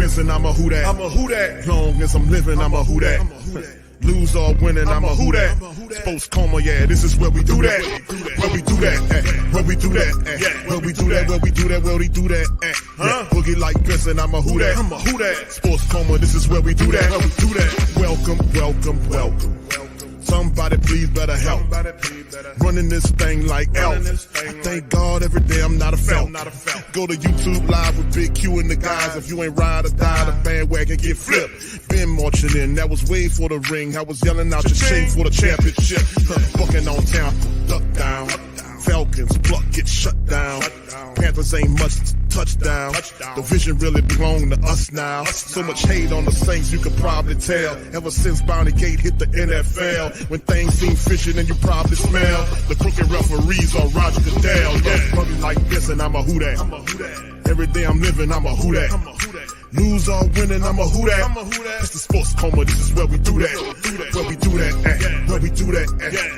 pissing, I'm a who that. I'm a who that. Long as I'm living, I'm a who that. Lose or winning, I'm a who that. Sports Coma, yeah, this is where we do that. Where we do that, where we do that, where we do that, where we do that, where we do that. Boogie like pissing, I'm a who that. I'm a who that. Sports Coma, this is where we do that. Where we do that. Welcome, welcome, welcome. Somebody please better help. Running this thing like elf. I thank God every day I'm not a felt. Go to YouTube Live with Big Q and the guys. If you ain't ride or die, the bandwagon get flipped. Been marching in, that was way for the ring. I was yelling out your shame for the championship. Bucking on town, duck down. Falcons, pluck, get shut down. Panthers ain't much touchdown. The vision really belong to us now. So much hate on the Saints, you could probably tell. Ever since Bounty Gate hit the NFL, when things seem fishy and you probably smell the crooked referees on Roger Goodell. Yeah, running like this and I'm a who that. Every day I'm living, I'm a who that. Lose or winning, I'm a who that. It's the Sports Coma, this is where we do that. Where we do that, where we do that,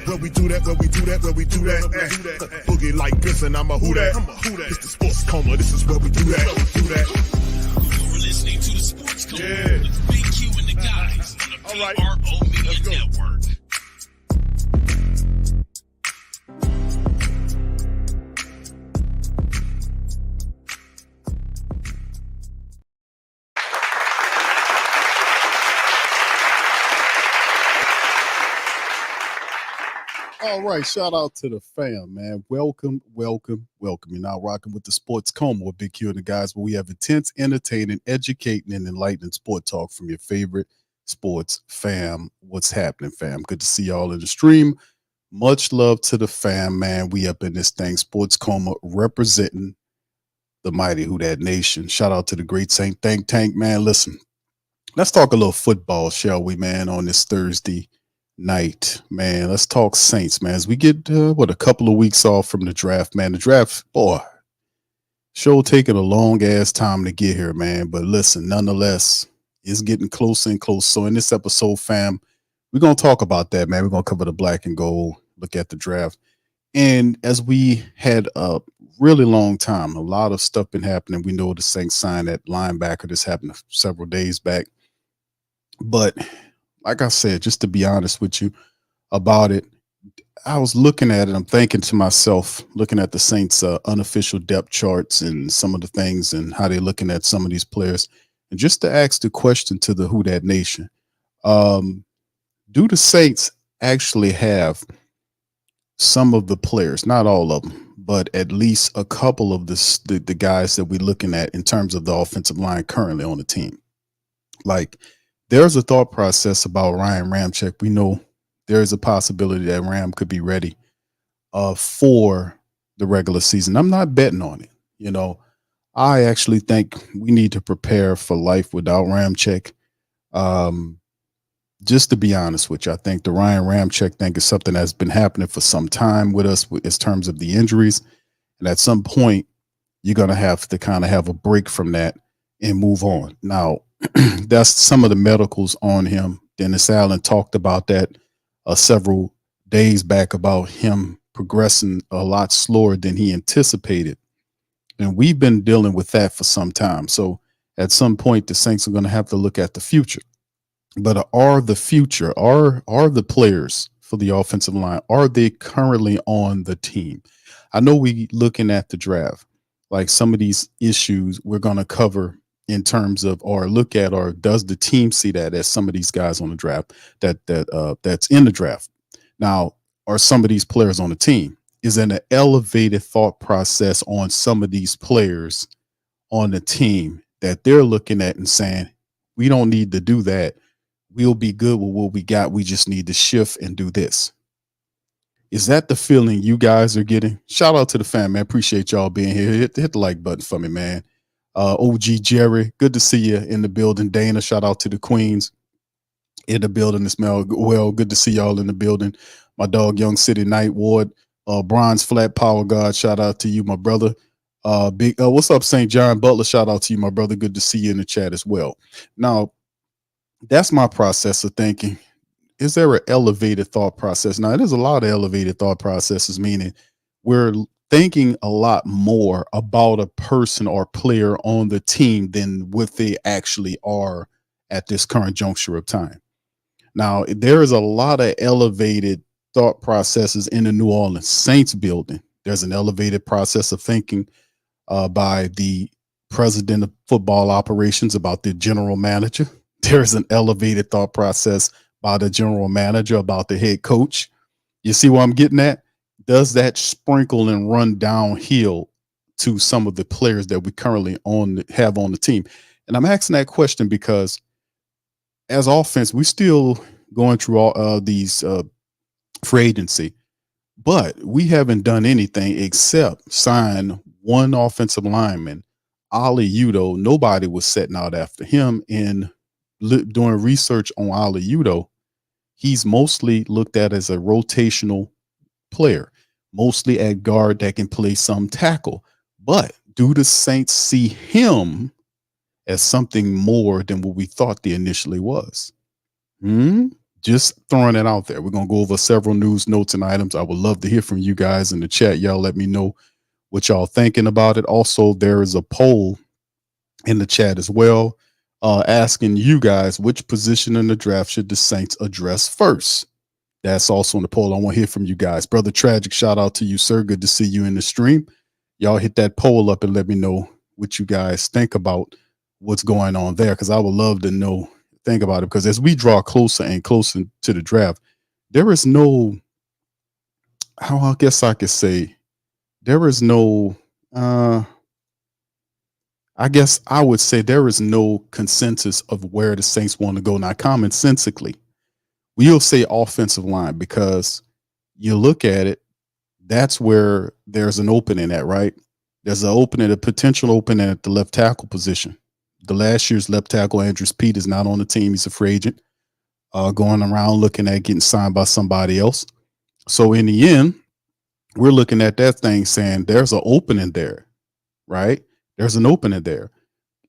where we do that, where we do that, where we do that. Boogie like this and I'm a who that. It's the Sports Coma, this is where we do that. You're listening to the Sports Coma with Big Q and the guys on the PRO Media Network. All right, shout out to the fam, man. Welcome, welcome, welcome. You're now rocking with the Sports Coma with Big Q and the guys, where we have intense, entertaining, educating, and enlightening sport talk from your favorite sports fam. What's happening, fam? Good to see y'all in the stream. Much love to the fam, man. We up in this thing. Sports Coma representing the mighty Who Dat Nation. Shout out to the great Saint Think Tank, man. Listen, let's talk a little football, shall we, man, on this Thursday night, man. Let's talk Saints, man. As we get a couple of weeks off from the draft, man. The draft, boy, sure taking a long ass time to get here, man. But listen, nonetheless, it's getting closer and closer. So in this episode, fam, we're gonna talk about that, man. We're gonna cover the black and gold, look at the draft, and as we had a really long time, a lot of stuff been happening. We know the Saints signed that linebacker. This happened several days back, but like I said, just to be honest with you about it, I was looking at it. I'm thinking to myself, looking at the Saints' unofficial depth charts and some of the things and how they're looking at some of these players. And just to ask the question to the Who Dat Nation, do the Saints actually have some of the players, not all of them, but at least a couple of the guys that we're looking at in terms of the offensive line currently on the team? Like, there's a thought process about Ryan Ramczyk. We know there is a possibility that Ram could be ready for the regular season. I'm not betting on it. You know, I actually think we need to prepare for life without Ramczyk. Just to be honest with you, I think the Ryan Ramczyk thing is something that's been happening for some time with us in terms of the injuries. And at some point, you're going to have to kind of have a break from that and move on. Now, that's some of the medicals on him. Dennis Allen talked about that several days back about him progressing a lot slower than he anticipated. And we've been dealing with that for some time. So at some point, the Saints are going to have to look at the future. But are the players for the offensive line, are they currently on the team? I know we looking at the draft, like some of these issues we're going to cover in terms of, or look at, or does the team see that as some of these guys on the draft that's in the draft? Now, are some of these players on the team? Is an elevated thought process on some of these players on the team that they're looking at and saying, we don't need to do that. We'll be good with what we got. We just need to shift and do this. Is that the feeling you guys are getting? Shout out to the fam, man. Appreciate y'all being here. Hit the like button for me, man. OG Jerry, good to see you in the building. Dana, shout out to the Queens in the building. Ismail, well, good to see y'all in the building. My dog, Young City Night Ward, Bronze Flat Power God, shout out to you, my brother. What's up, St. John Butler? Shout out to you, my brother. Good to see you in the chat as well. Now, that's my process of thinking. Is there an elevated thought process? Now, there's a lot of elevated thought processes, meaning we're thinking a lot more about a person or player on the team than what they actually are at this current juncture of time. Now, there is a lot of elevated thought processes in the New Orleans Saints building. There's an elevated process of thinking by the president of football operations about the general manager. There's an elevated thought process by the general manager about the head coach. You see what I'm getting at? Does that sprinkle and run downhill to some of the players that we currently have on the team? And I'm asking that question because as offense, we still going through all these free agency, but we haven't done anything except sign one offensive lineman, Ali Udo. Nobody was setting out after him. And doing research on Ali Udo, he's mostly looked at as a rotational player, mostly at guard that can play some tackle. But do the Saints see him as something more than what we thought they initially was? Just throwing it out there. We're going to go over several news notes and items. I would love to hear from you guys in the chat. Y'all let me know what y'all thinking about it. Also, there is a poll in the chat as well, asking you guys which position in the draft should the Saints address first. That's also in the poll. I want to hear from you guys. Brother Tragic, shout out to you, sir. Good to see you in the stream. Y'all hit that poll up and let me know what you guys think about what's going on there, because I would love to know. Think about it, because as we draw closer and closer to the draft, there is no, how I guess I could say, there is no, I guess I would say there is no consensus of where the Saints want to go. Now, commonsensically, we'll say offensive line, because you look at it, that's where there's an opening at, right? There's an opening, a potential opening at the left tackle position. The last year's left tackle, Andrews Pete, is not on the team. He's a free agent, going around looking at getting signed by somebody else. So in the end, we're looking at that thing saying there's an opening there, right? There's an opening there.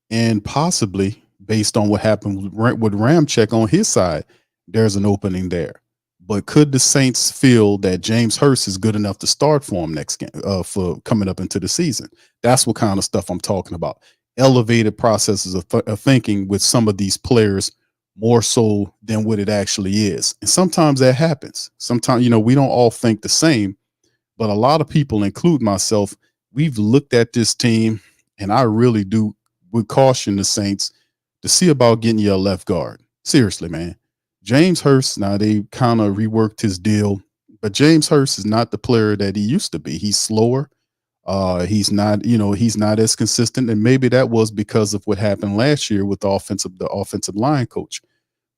And possibly based on what happened with Ramczyk on his side, there's an opening there. But could the Saints feel that James Hurst is good enough to start for him next game, for coming up into the season? That's what kind of stuff I'm talking about. Elevated processes of thinking with some of these players more so than what it actually is. And sometimes that happens. Sometimes, we don't all think the same, but a lot of people, include myself, we've looked at this team, and I really would caution the Saints to see about getting your left guard. Seriously, man. James Hurst, now they kind of reworked his deal, but James Hurst is not the player that he used to be. He's slower. He's not as consistent, and maybe that was because of what happened last year with the offensive line coach.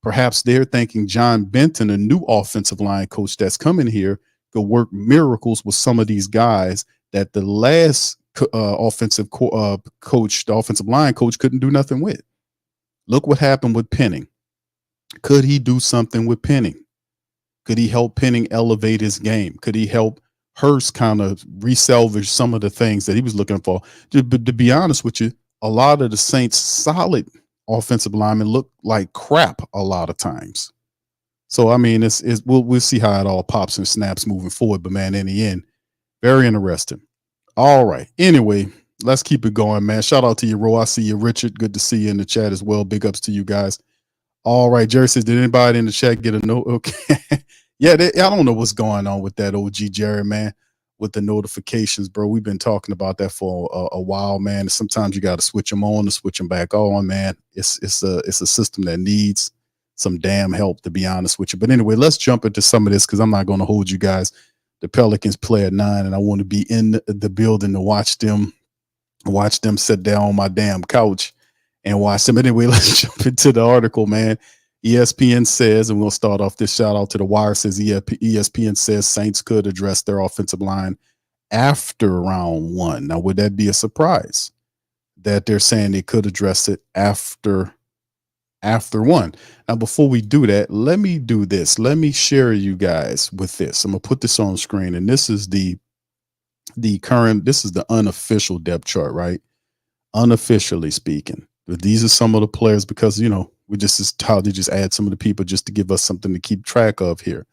Perhaps they're thinking John Benton, a new offensive line coach that's coming here, could work miracles with some of these guys that the last offensive coach, the offensive line coach, couldn't do nothing with. Look what happened with Penning. Could he do something with Penning? Could he help Penning elevate his game? Could he help Hurst kind of resalvage some of the things that he was looking for? To be honest with you, a lot of the Saints' solid offensive linemen look like crap a lot of times. So, I mean, we'll see how it all pops and snaps moving forward. But, man, in the end, very interesting. All right. Anyway, let's keep it going, man. Shout out to you, Ro. I see you, Richard. Good to see you in the chat as well. Big ups to you guys. All right. Jerry says, did anybody in the chat get a note? Okay. Yeah, I don't know what's going on with that OG Jerry, man, with the notifications, bro. We've been talking about that for a while, man. Sometimes you got to switch them on and switch them back on, man. It's a system that needs some damn help, to be honest with you. But anyway, let's jump into some of this, because I'm not going to hold you guys. The Pelicans play at 9, and I want to be in the building to watch them sit down on my damn couch and watch them. Anyway, let's jump into the article, man. ESPN says, and we'll start off this shout out to the Wire, says ESPN says Saints could address their offensive line after round 1. Now, would that be a surprise that they're saying they could address it after 1? Now, before we do that, let me do this. Let me share you guys with this. I'm going to put this on screen, and this is the unofficial depth chart, right? Unofficially speaking. But these are some of the players, because, this is how they just add some of the people just to give us something to keep track of here.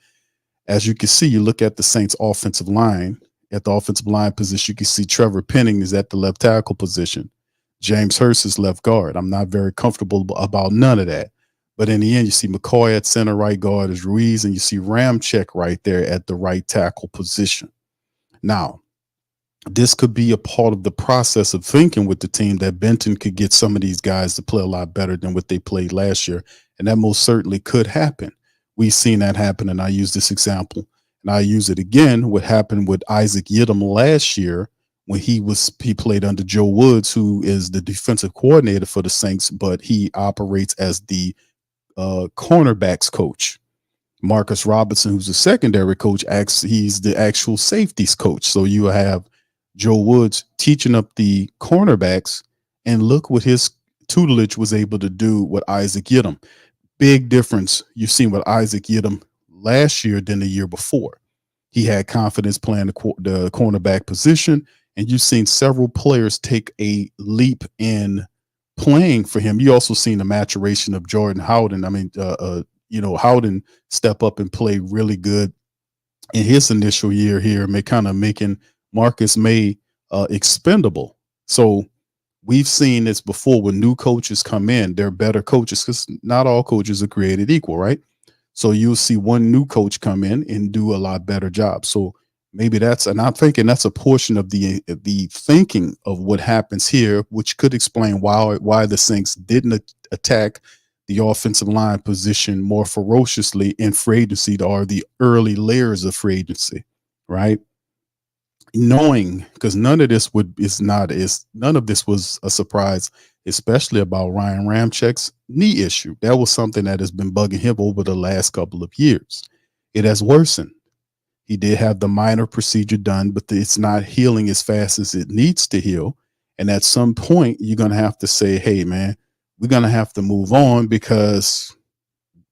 As you can see, you look at the Saints offensive line, at the offensive line position, you can see Trevor Penning is at the left tackle position. James Hurst is left guard. I'm not very comfortable about none of that. But in the end, you see McCoy at center right guard is Ruiz, and you see Ramczyk right there at the right tackle position. Now, this could be a part of the process of thinking with the team that Benton could get some of these guys to play a lot better than what they played last year. And that most certainly could happen. We've seen that happen, and I use this example. And I use it again, what happened with Isaac Yiadom last year when he played under Joe Woods, who is the defensive coordinator for the Saints, but he operates as the cornerbacks coach. Marcus Robinson, who's the secondary coach, he's the actual safeties coach. So you have Joe Woods teaching up the cornerbacks, and look what his tutelage was able to do with Isaac Yiadom. Big difference you've seen with Isaac Yiadom last year than the year before. He had confidence playing the cornerback position, and you've seen several players take a leap in playing for him. You also seen the maturation of Jordan Howden. I mean, Howden step up and play really good in his initial year here, making Marcus May expendable. So we've seen this before when new coaches come in. They're better coaches because not all coaches are created equal, right? So you'll see one new coach come in and do a lot better job. So maybe and I'm thinking that's a portion of the thinking of what happens here, which could explain why the Saints didn't attack the offensive line position more ferociously in free agency or the early layers of free agency, right? Knowing, because none of this was a surprise, especially about Ryan Ramczyk's knee issue. That was something that has been bugging him over the last couple of years. It has worsened. He did have the minor procedure done, but it's not healing as fast as it needs to heal. And at some point, you're going to have to say, hey, man, we're going to have to move on because,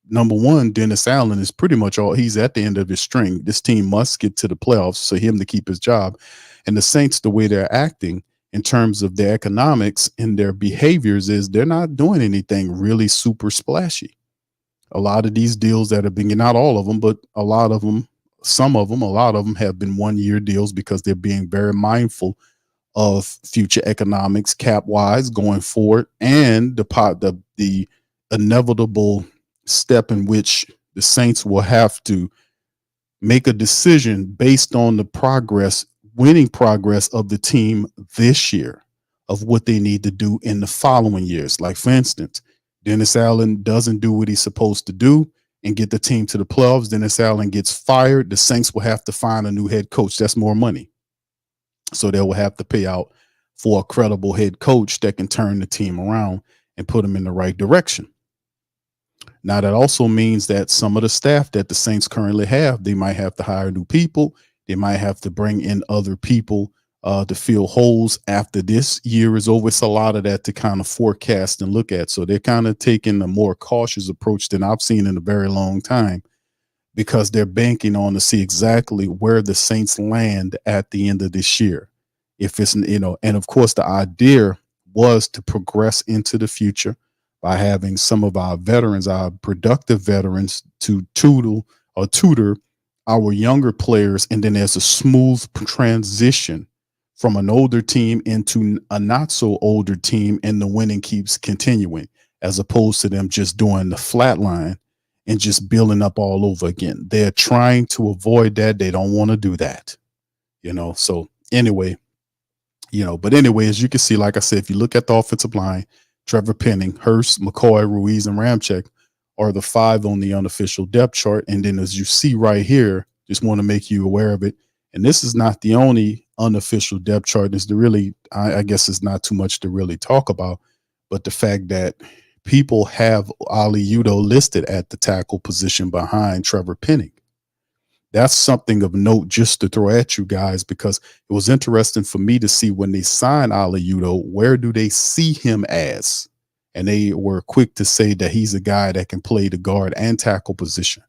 number one, Dennis Allen is pretty much he's at the end of his string. This team must get to the playoffs for him to keep his job. And the Saints, the way they're acting in terms of their economics and their behaviors is they're not doing anything really super splashy. A lot of these deals that have been, not all of them, but a lot of them, a lot of them have been 1-year deals because they're being very mindful of future economics cap wise going forward, and the inevitable step in which the Saints will have to make a decision based on the winning progress of the team this year of what they need to do in the following years. Like, for instance, Dennis Allen doesn't do what he's supposed to do and get the team to the playoffs. Dennis Allen gets fired. The Saints will have to find a new head coach. That's more money. So they will have to pay out for a credible head coach that can turn the team around and put them in the right direction. Now, that also means that some of the staff that the Saints currently have, they might have to hire new people. They might have to bring in other people to fill holes after this year is over. It's a lot of that to kind of forecast and look at. So they're kind of taking a more cautious approach than I've seen in a very long time, because they're banking on to see exactly where the Saints land at the end of this year. If it's, and of course, the idea was to progress into the future by having some of our veterans, our productive veterans, to tutor our younger players. And then there's a smooth transition from an older team into a not so older team, and the winning keeps continuing, as opposed to them just doing the flat line and just building up all over again. They're trying to avoid that. They don't want to do that, So anyway, but anyway, as you can see, like I said, if you look at the offensive line, Trevor Penning, Hurst, McCoy, Ruiz, and Ramczyk are the 5 on the unofficial depth chart. And then as you see right here, just want to make you aware of it. And this is not the only unofficial depth chart. It's I guess it's not too much to really talk about, but the fact that people have Ali Udoh listed at the tackle position behind Trevor Penning. That's something of note just to throw at you guys, because it was interesting for me to see when they signed Ali Udoh, where do they see him as? And they were quick to say that he's a guy that can play the guard and tackle position.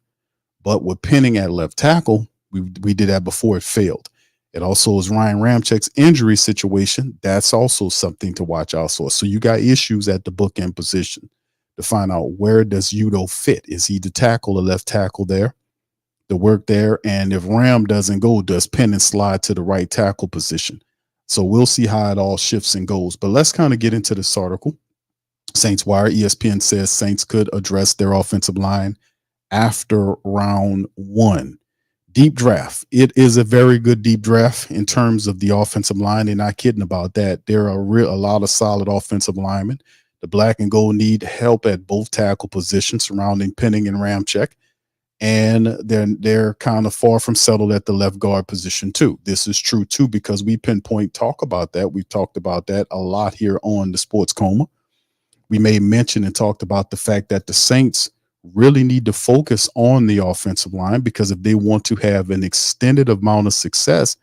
But with Penning at left tackle, we did that before, it failed. It also is Ryan Ramczyk's injury situation. That's also something to watch out for. So you got issues at the bookend position to find out, where does Udoh fit? Is he the tackle or left tackle there? the work there. And if Ram doesn't go, does Penn slide to the right tackle position? So we'll see how it all shifts and goes. But let's kind of get into this article. Saints Wire, ESPN says Saints could address their offensive line after round 1. Deep draft. It is a very good deep draft in terms of the offensive line. They're not kidding about that. There are a lot of solid offensive linemen. The black and gold need help at both tackle positions surrounding Penning and Ramczyk. And they're kind of far from settled at the left guard position too. This is true too, because we talk about that. We've talked about that a lot here on the Sports Coma. We made mention and talked about the fact that the Saints really need to focus on the offensive line, because if they want to have an extended amount of success,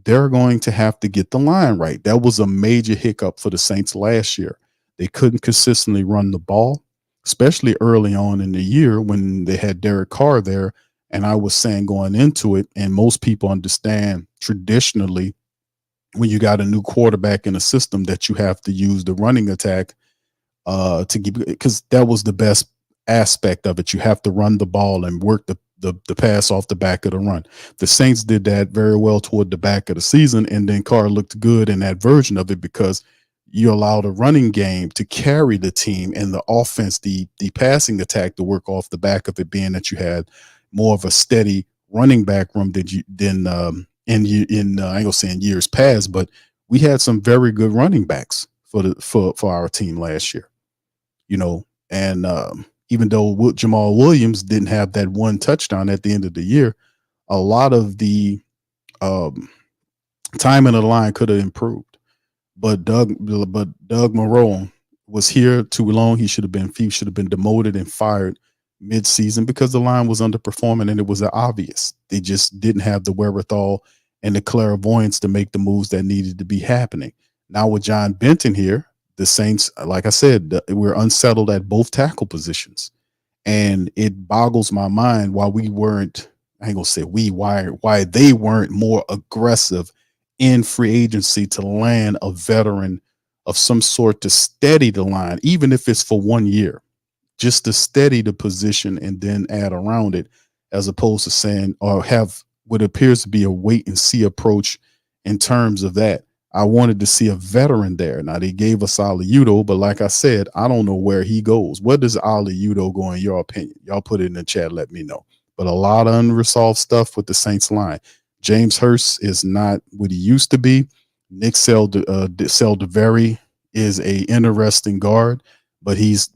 they're going to have to get the line right. That was a major hiccup for the Saints last year. They couldn't consistently run the ball, especially early on in the year when they had Derek Carr there. And I was saying going into it, and most people understand traditionally when you got a new quarterback in a system that you have to use the running attack to give, because that was the best aspect of it. You have to run the ball and work the pass off the back of the run. The Saints did that very well toward the back of the season, and then Carr looked good in that version of it because you allow the running game to carry the team and the offense, the passing attack to work off the back of it, being that you had more of a steady running back room than I ain't gonna say in years past, but we had some very good running backs for our team last year, and even though Jamal Williams didn't have that one touchdown at the end of the year, a lot of the time in the line could have improved. But Doug Marrone was here too long. He should have been demoted and fired mid-season because the line was underperforming, and it was obvious. They just didn't have the wherewithal and the clairvoyance to make the moves that needed to be happening. Now with John Benton here, the Saints, like I said, we're unsettled at both tackle positions. And it boggles my mind why we weren't, I ain't gonna say why they weren't more aggressive in free agency to land a veteran of some sort to steady the line, even if it's for 1 year, just to steady the position and then add around it, as opposed to saying or have what appears to be a wait and see approach in terms of that. I wanted to see a veteran there. Now they gave us Ali Udo, but like I said, I don't know where he goes. Where does Ali Udo go in your opinion? Y'all put it in the chat. Let me know. But a lot of unresolved stuff with the Saints line. James Hurst is not what he used to be. Nick Seldaveri is a interesting guard, but he's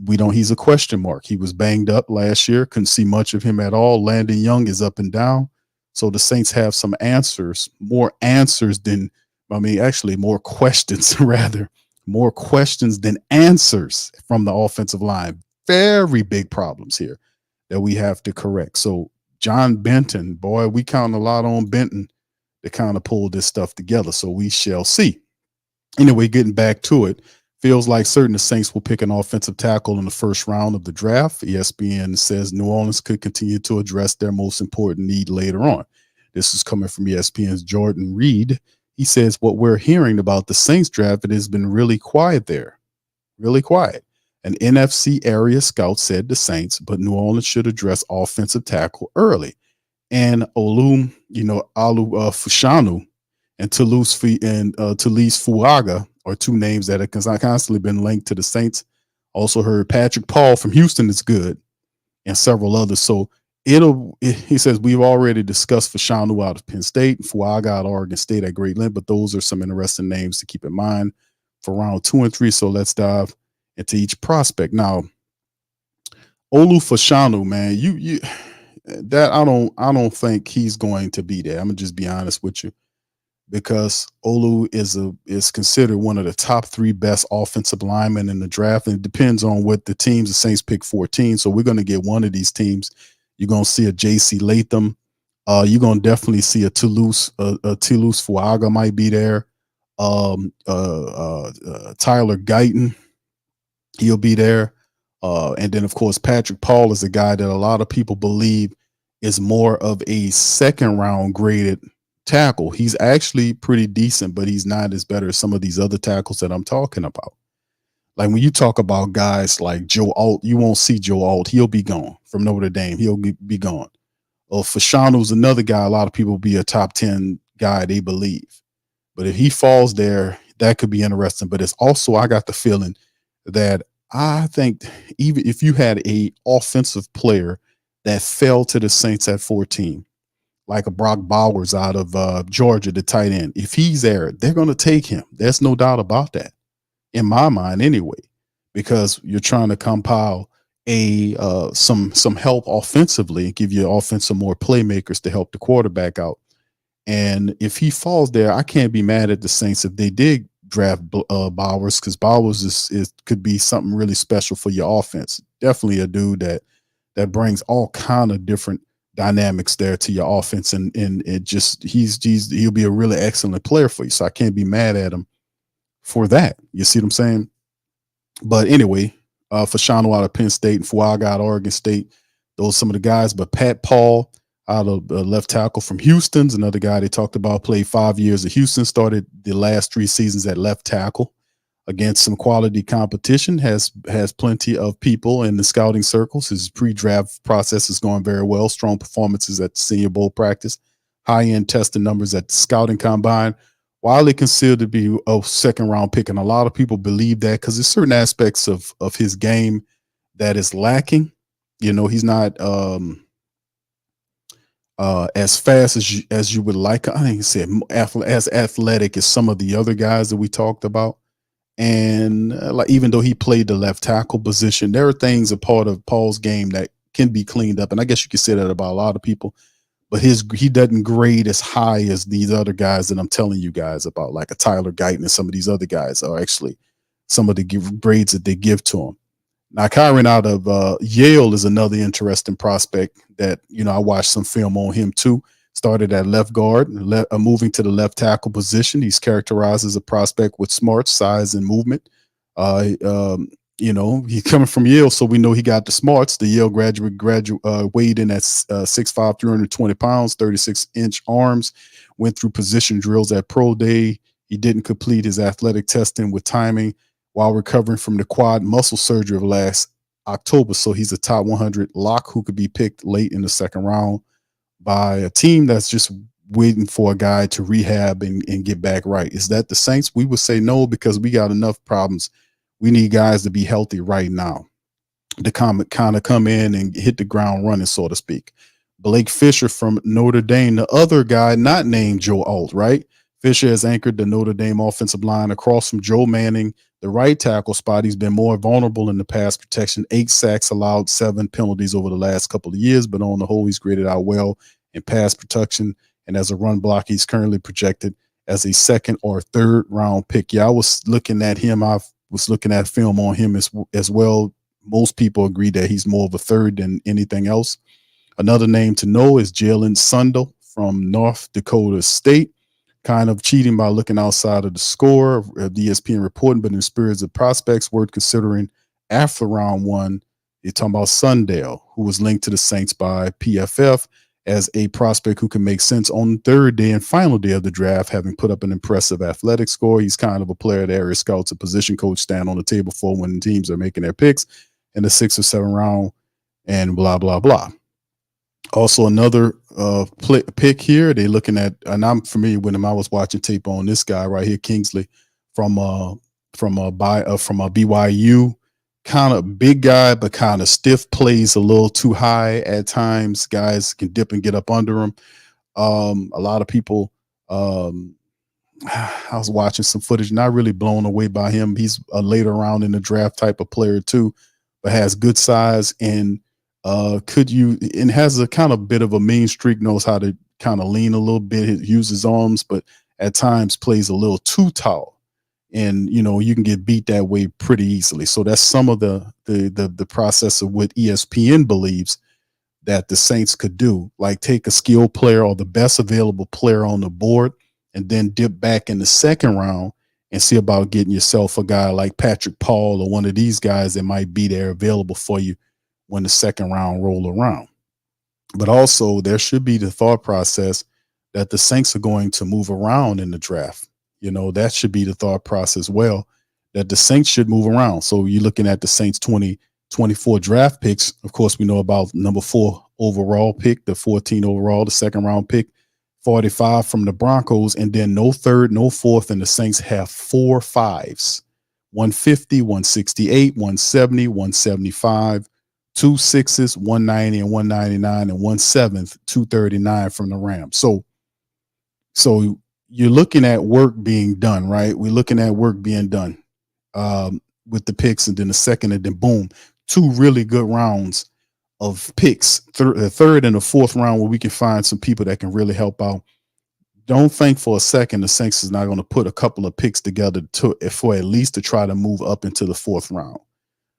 a question mark. He was banged up last year. Couldn't see much of him at all. Landon Young is up and down. So the Saints have some answers, more questions rather, more questions than answers from the offensive line. Very big problems here that we have to correct. So John Benton, boy, we count a lot on Benton to kind of pull this stuff together. So we shall see. Anyway, getting back to it, feels like certain the Saints will pick an offensive tackle in the first round of the draft. ESPN says New Orleans could continue to address their most important need later on. This is coming from ESPN's Jordan Reed. He says what we're hearing about the Saints draft, it has been really quiet there, really quiet. An NFC area scout said the Saints, but New Orleans should address offensive tackle early. And Alu Fushanu and Toulouse Fuaga are two names that have constantly been linked to the Saints. Also heard Patrick Paul from Houston is good, and several others. So he says we've already discussed Fushanu out of Penn State, Fuaga out of Oregon State at great length, but those are some interesting names to keep in mind for round 2 and 3. So let's dive into each prospect. Now, Olu Fushanu, man, you that I don't think he's going to be there. I'm gonna just be honest with you, because Olu is considered one of the top 3 best offensive linemen in the draft, and it depends on what the teams. The Saints pick 14, so we're gonna get one of these teams. You're gonna see a J.C. Latham. You're gonna definitely see a Toulouse Fuaga might be there. Tyler Guyton, he'll be there. And then, of course, Patrick Paul is a guy that a lot of people believe is more of a second round graded tackle. He's actually pretty decent, but he's not as better as some of these other tackles that I'm talking about. Like when you talk about guys like Joe Alt, you won't see Joe Alt. He'll be gone from Notre Dame. He'll be gone. Fashanu's another guy. A lot of people will be a top 10 guy, they believe. But if he falls there, that could be interesting. But it's also, I got the feeling that I think even if you had a offensive player that fell to the Saints at 14, like a Brock Bowers out of Georgia, the tight end, if he's there, they're going to take him. There's no doubt about that, in my mind, anyway, because you're trying to compile a some help offensively and give your offense some more playmakers to help the quarterback out. And if he falls there, I can't be mad at the Saints if they did draft Bowers, because Bowers is could be something really special for your offense. Definitely a dude that brings all kind of different dynamics there to your offense, and it just he'll be a really excellent player for you. So I can't be mad at him for that. You see what I'm saying? But anyway, Fashanu out of Penn State and Fuaga out of Oregon State, those are some of the guys. But Pat Paul out of left tackle from Houston's another guy they talked about, played 5 years at Houston, started the last 3 seasons at left tackle against some quality competition, has plenty of people in the scouting circles. His pre-draft process is going very well. Strong performances at the Senior Bowl practice, high-end testing numbers at the scouting combine, widely considered to be a second-round pick. And a lot of people believe that because there's certain aspects of his game that is lacking. You know, he's not as fast as you would like. I think he said as athletic as some of the other guys that we talked about. And like, even though he played the left tackle position, there are things a part of Paul's game that can be cleaned up. And I guess you could say that about a lot of people, but he doesn't grade as high as these other guys that I'm telling you guys about, like a Tyler Guyton and some of these other guys are actually some of the grades that they give to him. Now, Kyron out of Yale is another interesting prospect that, you know, I watched some film on him too. Started at left guard, moving to the left tackle position. He's characterized as a prospect with smarts, size, and movement. You know, he's coming from Yale, so we know he got the smarts. The Yale graduate weighed in at 6'5", 320 pounds, 36-inch arms, went through position drills at pro day. He didn't complete his athletic testing with timing while recovering from the quad muscle surgery of last October. So he's a top 100 lock who could be picked late in the second round by a team that's just waiting for a guy to rehab and get back right. Is that the Saints? We would say no, because we got enough problems. We need guys to be healthy right now to kind of come in and hit the ground running, so to speak. Blake Fisher from Notre Dame, the other guy not named Joe Alt, right? Fisher has anchored the Notre Dame offensive line across from Joe Manning, the right tackle spot. He's been more vulnerable in the pass protection, 8 sacks allowed, 7 penalties over the last couple of years, but on the whole, he's graded out well in pass protection. And as a run block, he's currently projected as a 2nd or 3rd round pick. Yeah, I was looking at him. I was looking at film on him as well. Most people agree that he's more of a 3rd than anything else. Another name to know is Jalen Sundle from North Dakota State. Kind of cheating by looking outside of the score of the ESPN reporting, but in the spirits of prospects worth considering after round 1, you're talking about Sundale, who was linked to the Saints by PFF as a prospect who can make sense on the 3rd day and final day of the draft, having put up an impressive athletic score. He's kind of a player that area scouts and position coach stand on the table for when teams are making their picks in the 6th or 7th round, and blah, blah, blah. Also, another pick here. They're looking at, and I'm familiar with him. I was watching tape on this guy right here, Kingsley, from BYU. Kind of big guy, but kind of stiff. Plays a little too high at times. Guys can dip and get up under him. A lot of people. I was watching some footage, not really blown away by him. He's a later round in the draft type of player too, but has good size and has a kind of bit of a mean streak, knows how to kind of lean a little bit, use his arms, but at times plays a little too tall. And, you know, you can get beat that way pretty easily. So that's some of the process of what ESPN believes that the Saints could do, like take a skilled player or the best available player on the board and then dip back in the 2nd round and see about getting yourself a guy like Patrick Paul or one of these guys that might be there available for you when the 2nd round roll around. But also there should be the thought process that the Saints are going to move around in the draft. You know, that should be the thought process. Well, that the Saints should move around. So you're looking at the Saints 24 draft picks. Of course, we know about number 4 overall pick, the 14 overall, the second round pick, 45 from the Broncos, and then no third, no fourth, and the Saints have 4 5s, 150, 168, 170, 175, 2 6s, 190 and 199, and 1 7th, 239 from the Rams. So you're looking at work being done, right? We're looking at work being done with the picks, and then the second, and then boom, 2 really good rounds of picks, the third and the fourth round, where we can find some people that can really help out. Don't think for a second the Saints is not going to put a couple of picks together for at least to try to move up into the fourth round.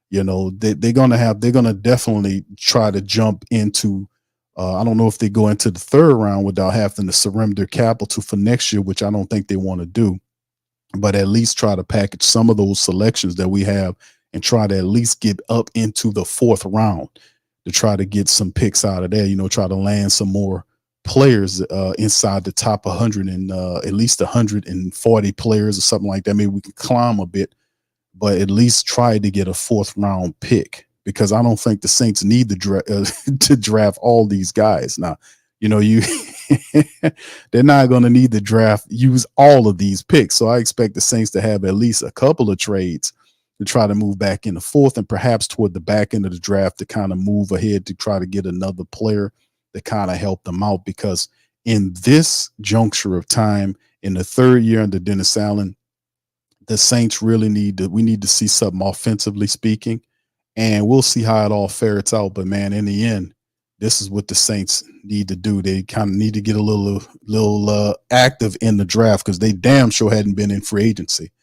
You know, they're going to definitely try to jump into, I don't know if they go into the third round without having to surrender capital for next year, which I don't think they want to do, but at least try to package some of those selections that we have and try to at least get up into the fourth round to try to get some picks out of there, you know, try to land some more players inside the top 100 and at least 140 players or something like that. Maybe we can climb a bit, but at least try to get a fourth round pick, because I don't think the Saints need to draft all these guys. Now, you know, they're not going to need to use all of these picks. So I expect the Saints to have at least a couple of trades to try to move back in the fourth, and perhaps toward the back end of the draft to kind of move ahead to try to get another player to kind of help them out. Because in this juncture of time, in the third year under Dennis Allen, the Saints really need to see something offensively speaking, and we'll see how it all ferrets out. But man, in the end, this is what the Saints need to do. They kind of need to get a little active in the draft, because they damn sure hadn't been in free agency.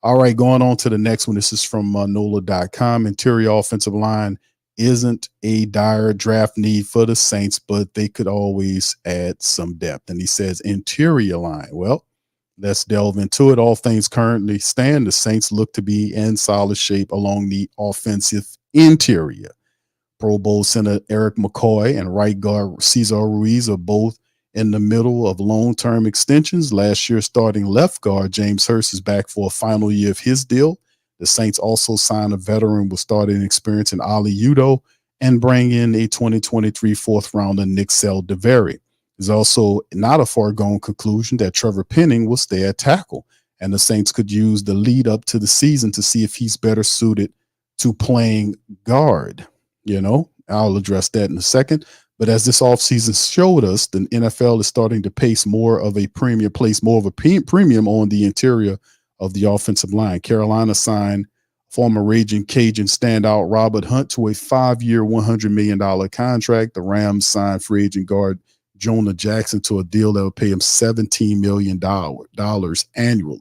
All right, going on to the next one. This is from NOLA.com. Interior offensive line isn't a dire draft need for the Saints, but they could always add some depth. And he says interior line. Well, let's delve into it. All things currently stand, the Saints look to be in solid shape along the offensive interior. Pro Bowl center Eric McCoy and right guard Cesar Ruiz are both in the middle of long-term extensions. Last year, starting left guard James Hurst is back for a final year of his deal. The Saints also signed a veteran with starting experience in Ali Udo and bring in a 2023 fourth rounder Nick Sell-DeVary. There's also not a foregone conclusion that Trevor Penning will stay at tackle, and the Saints could use the lead up to the season to see if he's better suited to playing guard. You know, I'll address that in a second. But as this offseason showed us, the NFL is starting to place more of a premium on the interior of the offensive line. Carolina signed former Raging Cajun standout Robert Hunt to a 5-year, $100 million contract. The Rams signed free agent guard Jonah Jackson to a deal that would pay him $17 million annually.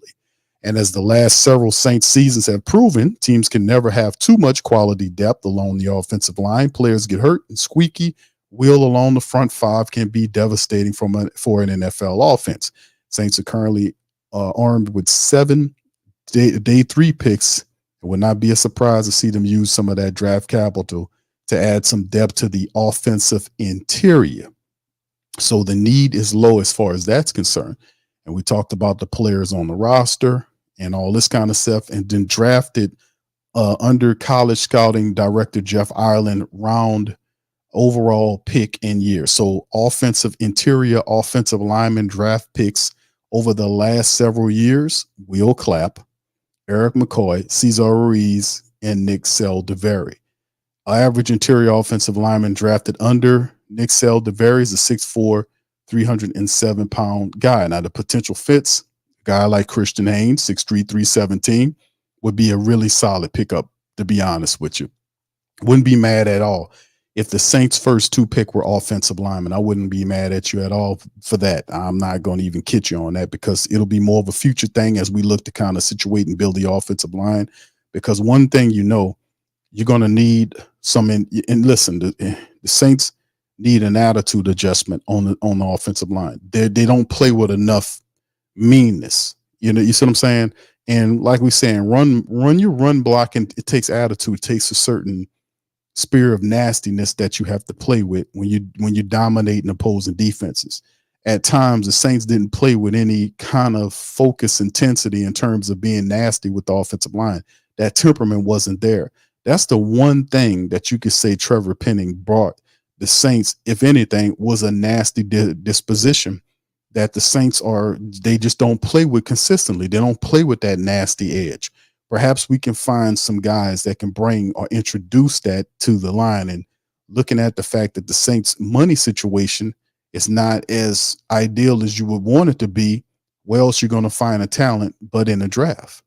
And as the last several Saints seasons have proven, teams can never have too much quality depth along the offensive line. Players get hurt, and squeaky wheel along the front five can be devastating for an NFL offense. Saints are currently armed with 7 day 3 picks. It would not be a surprise to see them use some of that draft capital to add some depth to the offensive interior. So the need is low as far as that's concerned. And we talked about the players on the roster and all this kind of stuff, and then drafted under college scouting director Jeff Ireland round overall pick in year. So interior offensive lineman draft picks over the last several years: Will Clapp, Eric McCoy, Cesar Ruiz, and Nick Sell-DeVary. Average interior offensive lineman drafted under Nick Sell-DeVary is a 6'4", 307-pound guy. Now, the potential fits, a guy like Christian Haynes, 6'3", 317, would be a really solid pickup, to be honest with you. Wouldn't be mad at all if the Saints' first 2 pick were offensive linemen. I wouldn't be mad at you at all for that. I'm not going to even kid you on that, because it'll be more of a future thing as we look to kind of situate and build the offensive line. Because one thing, you know, you're going to need some and listen, the Saints need an attitude adjustment on the offensive line. They don't play with enough meanness. You know, you see what I'm saying? And like we're saying, run your run block, and it takes attitude. It takes a certain spirit of nastiness that you have to play with when you dominate opposing defenses. At times, the Saints didn't play with any kind of focus intensity in terms of being nasty with the offensive line. That temperament wasn't there. That's the one thing that you could say Trevor Penning brought the Saints, if anything, was a nasty disposition that the Saints they just don't play with consistently. They don't play with that nasty edge. Perhaps we can find some guys that can bring or introduce that to the line. And looking at the fact that the Saints' money situation is not as ideal as you would want it to be, where else you're going to find a talent but in a draft,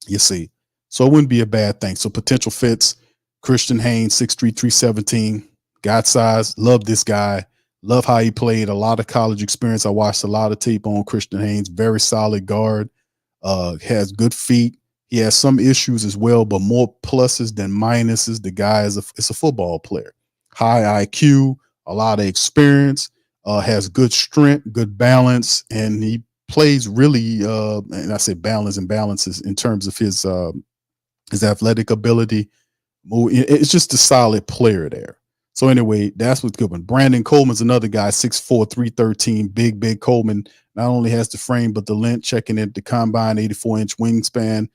you see. So it wouldn't be a bad thing. So potential fits, Christian Haynes, 6'3", 317, got size, love this guy, love how he played, a lot of college experience. I watched a lot of tape on Christian Haynes, very solid guard, has good feet. He has some issues as well, but more pluses than minuses. The guy is a football player, high IQ, a lot of experience, has good strength, good balance, and he plays really, and I say balance and balances in terms of his athletic ability. It's just a solid player there. So anyway, that's what's good one. Brandon Coleman's another guy, 6'4", 313, big Coleman. Not only has the frame, but the length, checking at the combine, 84-inch wingspan,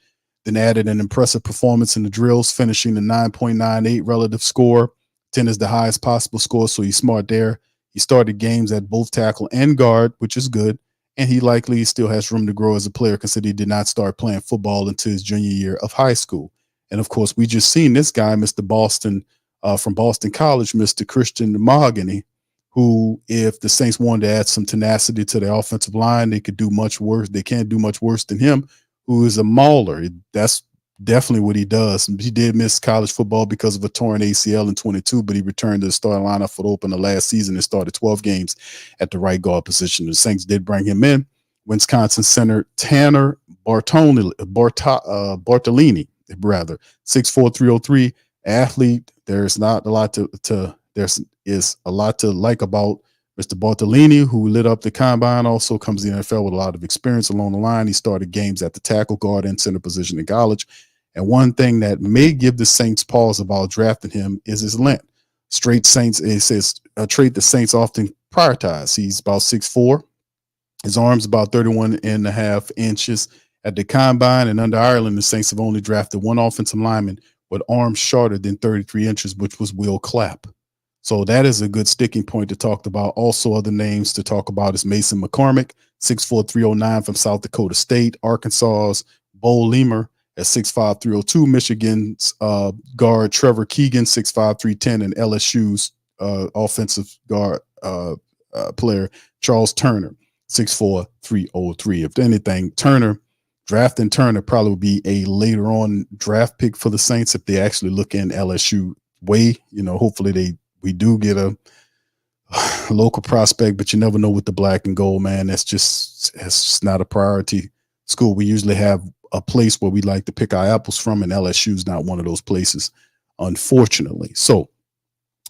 then added an impressive performance in the drills, finishing the 9.98 relative score. 10 is the highest possible score, so he's smart there. He started games at both tackle and guard, which is good. And he likely still has room to grow as a player, considering he did not start playing football until his junior year of high school. And of course, we just seen this guy, Mr. Boston, from Boston College, Mr. Christian Mahogany, who, if the Saints wanted to add some tenacity to their offensive line, they could do much worse. They can't do much worse than him, who is a mauler. That's definitely what he does. He did miss college football because of a torn ACL in 22, but he returned to the starting lineup for the opener last season and started 12 games at the right guard position. The Saints did bring him in. Wisconsin center Tanner Bartolini, 6'4", 303, athlete. There's not a lot is a lot to like about Mr. Bartolini, who lit up the combine, also comes to the NFL with a lot of experience along the line. He started games at the tackle, guard, and center position in college. And one thing that may give the Saints pause about drafting him is his length. Straight Saints, it says a trait the Saints often prioritize. He's about 6'4". His arm's about 31.5 inches at the combine. And under Ireland, the Saints have only drafted one offensive lineman with arms shorter than 33 inches, which was Will Clapp. So that is a good sticking point to talk about. Also, other names to talk about is Mason McCormick, 6'4", 309 from South Dakota State. Arkansas's Bo Lemer at 6'5", 302. Michigan's guard Trevor Keegan, 6'5", 310. And LSU's offensive guard player Charles Turner, 6'4", 303. If anything, drafting Turner probably would be a later on draft pick for the Saints if they actually look in LSU way. Hopefully we do get a local prospect, but you never know with the black and gold, man. That's just not a priority school. We usually have a place where we like to pick our apples from, and LSU is not one of those places, unfortunately. So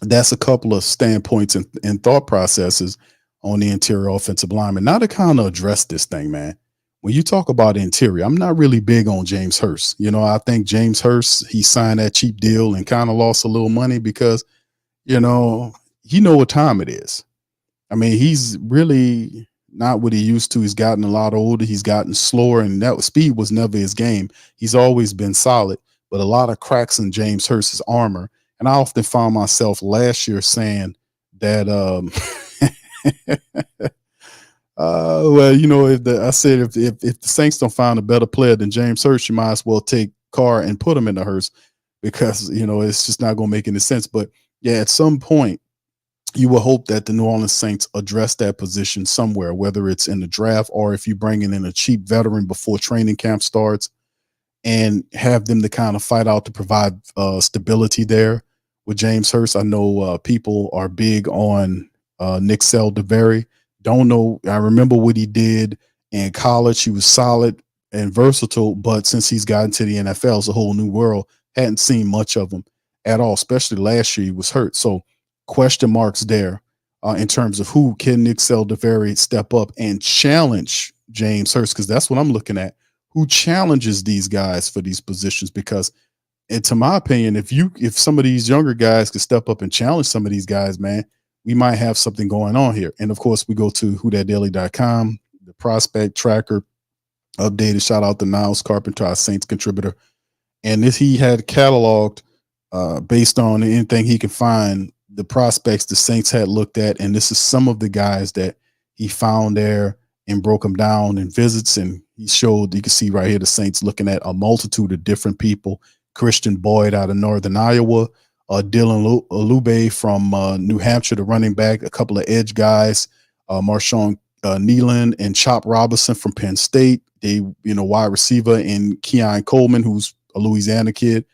that's a couple of standpoints and thought processes on the interior offensive lineman. Now to kind of address this thing, man. When you talk about interior, I'm not really big on James Hurst. I think James Hurst, he signed that cheap deal and kind of lost a little money because, you know what time it is. I mean, he's really not what he used to. He's gotten a lot older. He's gotten slower, and that speed was never his game. He's always been solid, but a lot of cracks in James Hurst's armor. And I often found myself last year saying that, if the Saints don't find a better player than James Hurst, you might as well take Carr and put him in the Hurst because, it's just not going to make any sense. But yeah, at some point, you will hope that the New Orleans Saints address that position somewhere, whether it's in the draft or if you bring in a cheap veteran before training camp starts and have them to kind of fight out to provide stability there with James Hurst. I know people are big on Nick Saldiveri. Don't know. I remember what he did in college. He was solid and versatile, but since he's gotten to the NFL, it's a whole new world. Hadn't seen much of him at all, especially last year he was hurt. So question marks there in terms of who can Nick Saldiveri step up and challenge James Hurst, because that's what I'm looking at. Who challenges these guys for these positions? Because, and to my opinion, if some of these younger guys could step up and challenge some of these guys, man, we might have something going on here. And of course, we go to whothatdaily.com, the prospect tracker updated. Shout out to Niles Carpenter, our Saints contributor. And this he had cataloged based on anything he could find, the prospects the Saints had looked at, and this is some of the guys that he found there and broke them down in visits. And he showed, you can see right here, the Saints looking at a multitude of different people. Christian Boyd out of Northern Iowa, Dylan Alube from New Hampshire, the running back, a couple of edge guys, Marshawn Nealon and Chop Robinson from Penn State, they, wide receiver, and Keon Coleman, who's a Louisiana kid,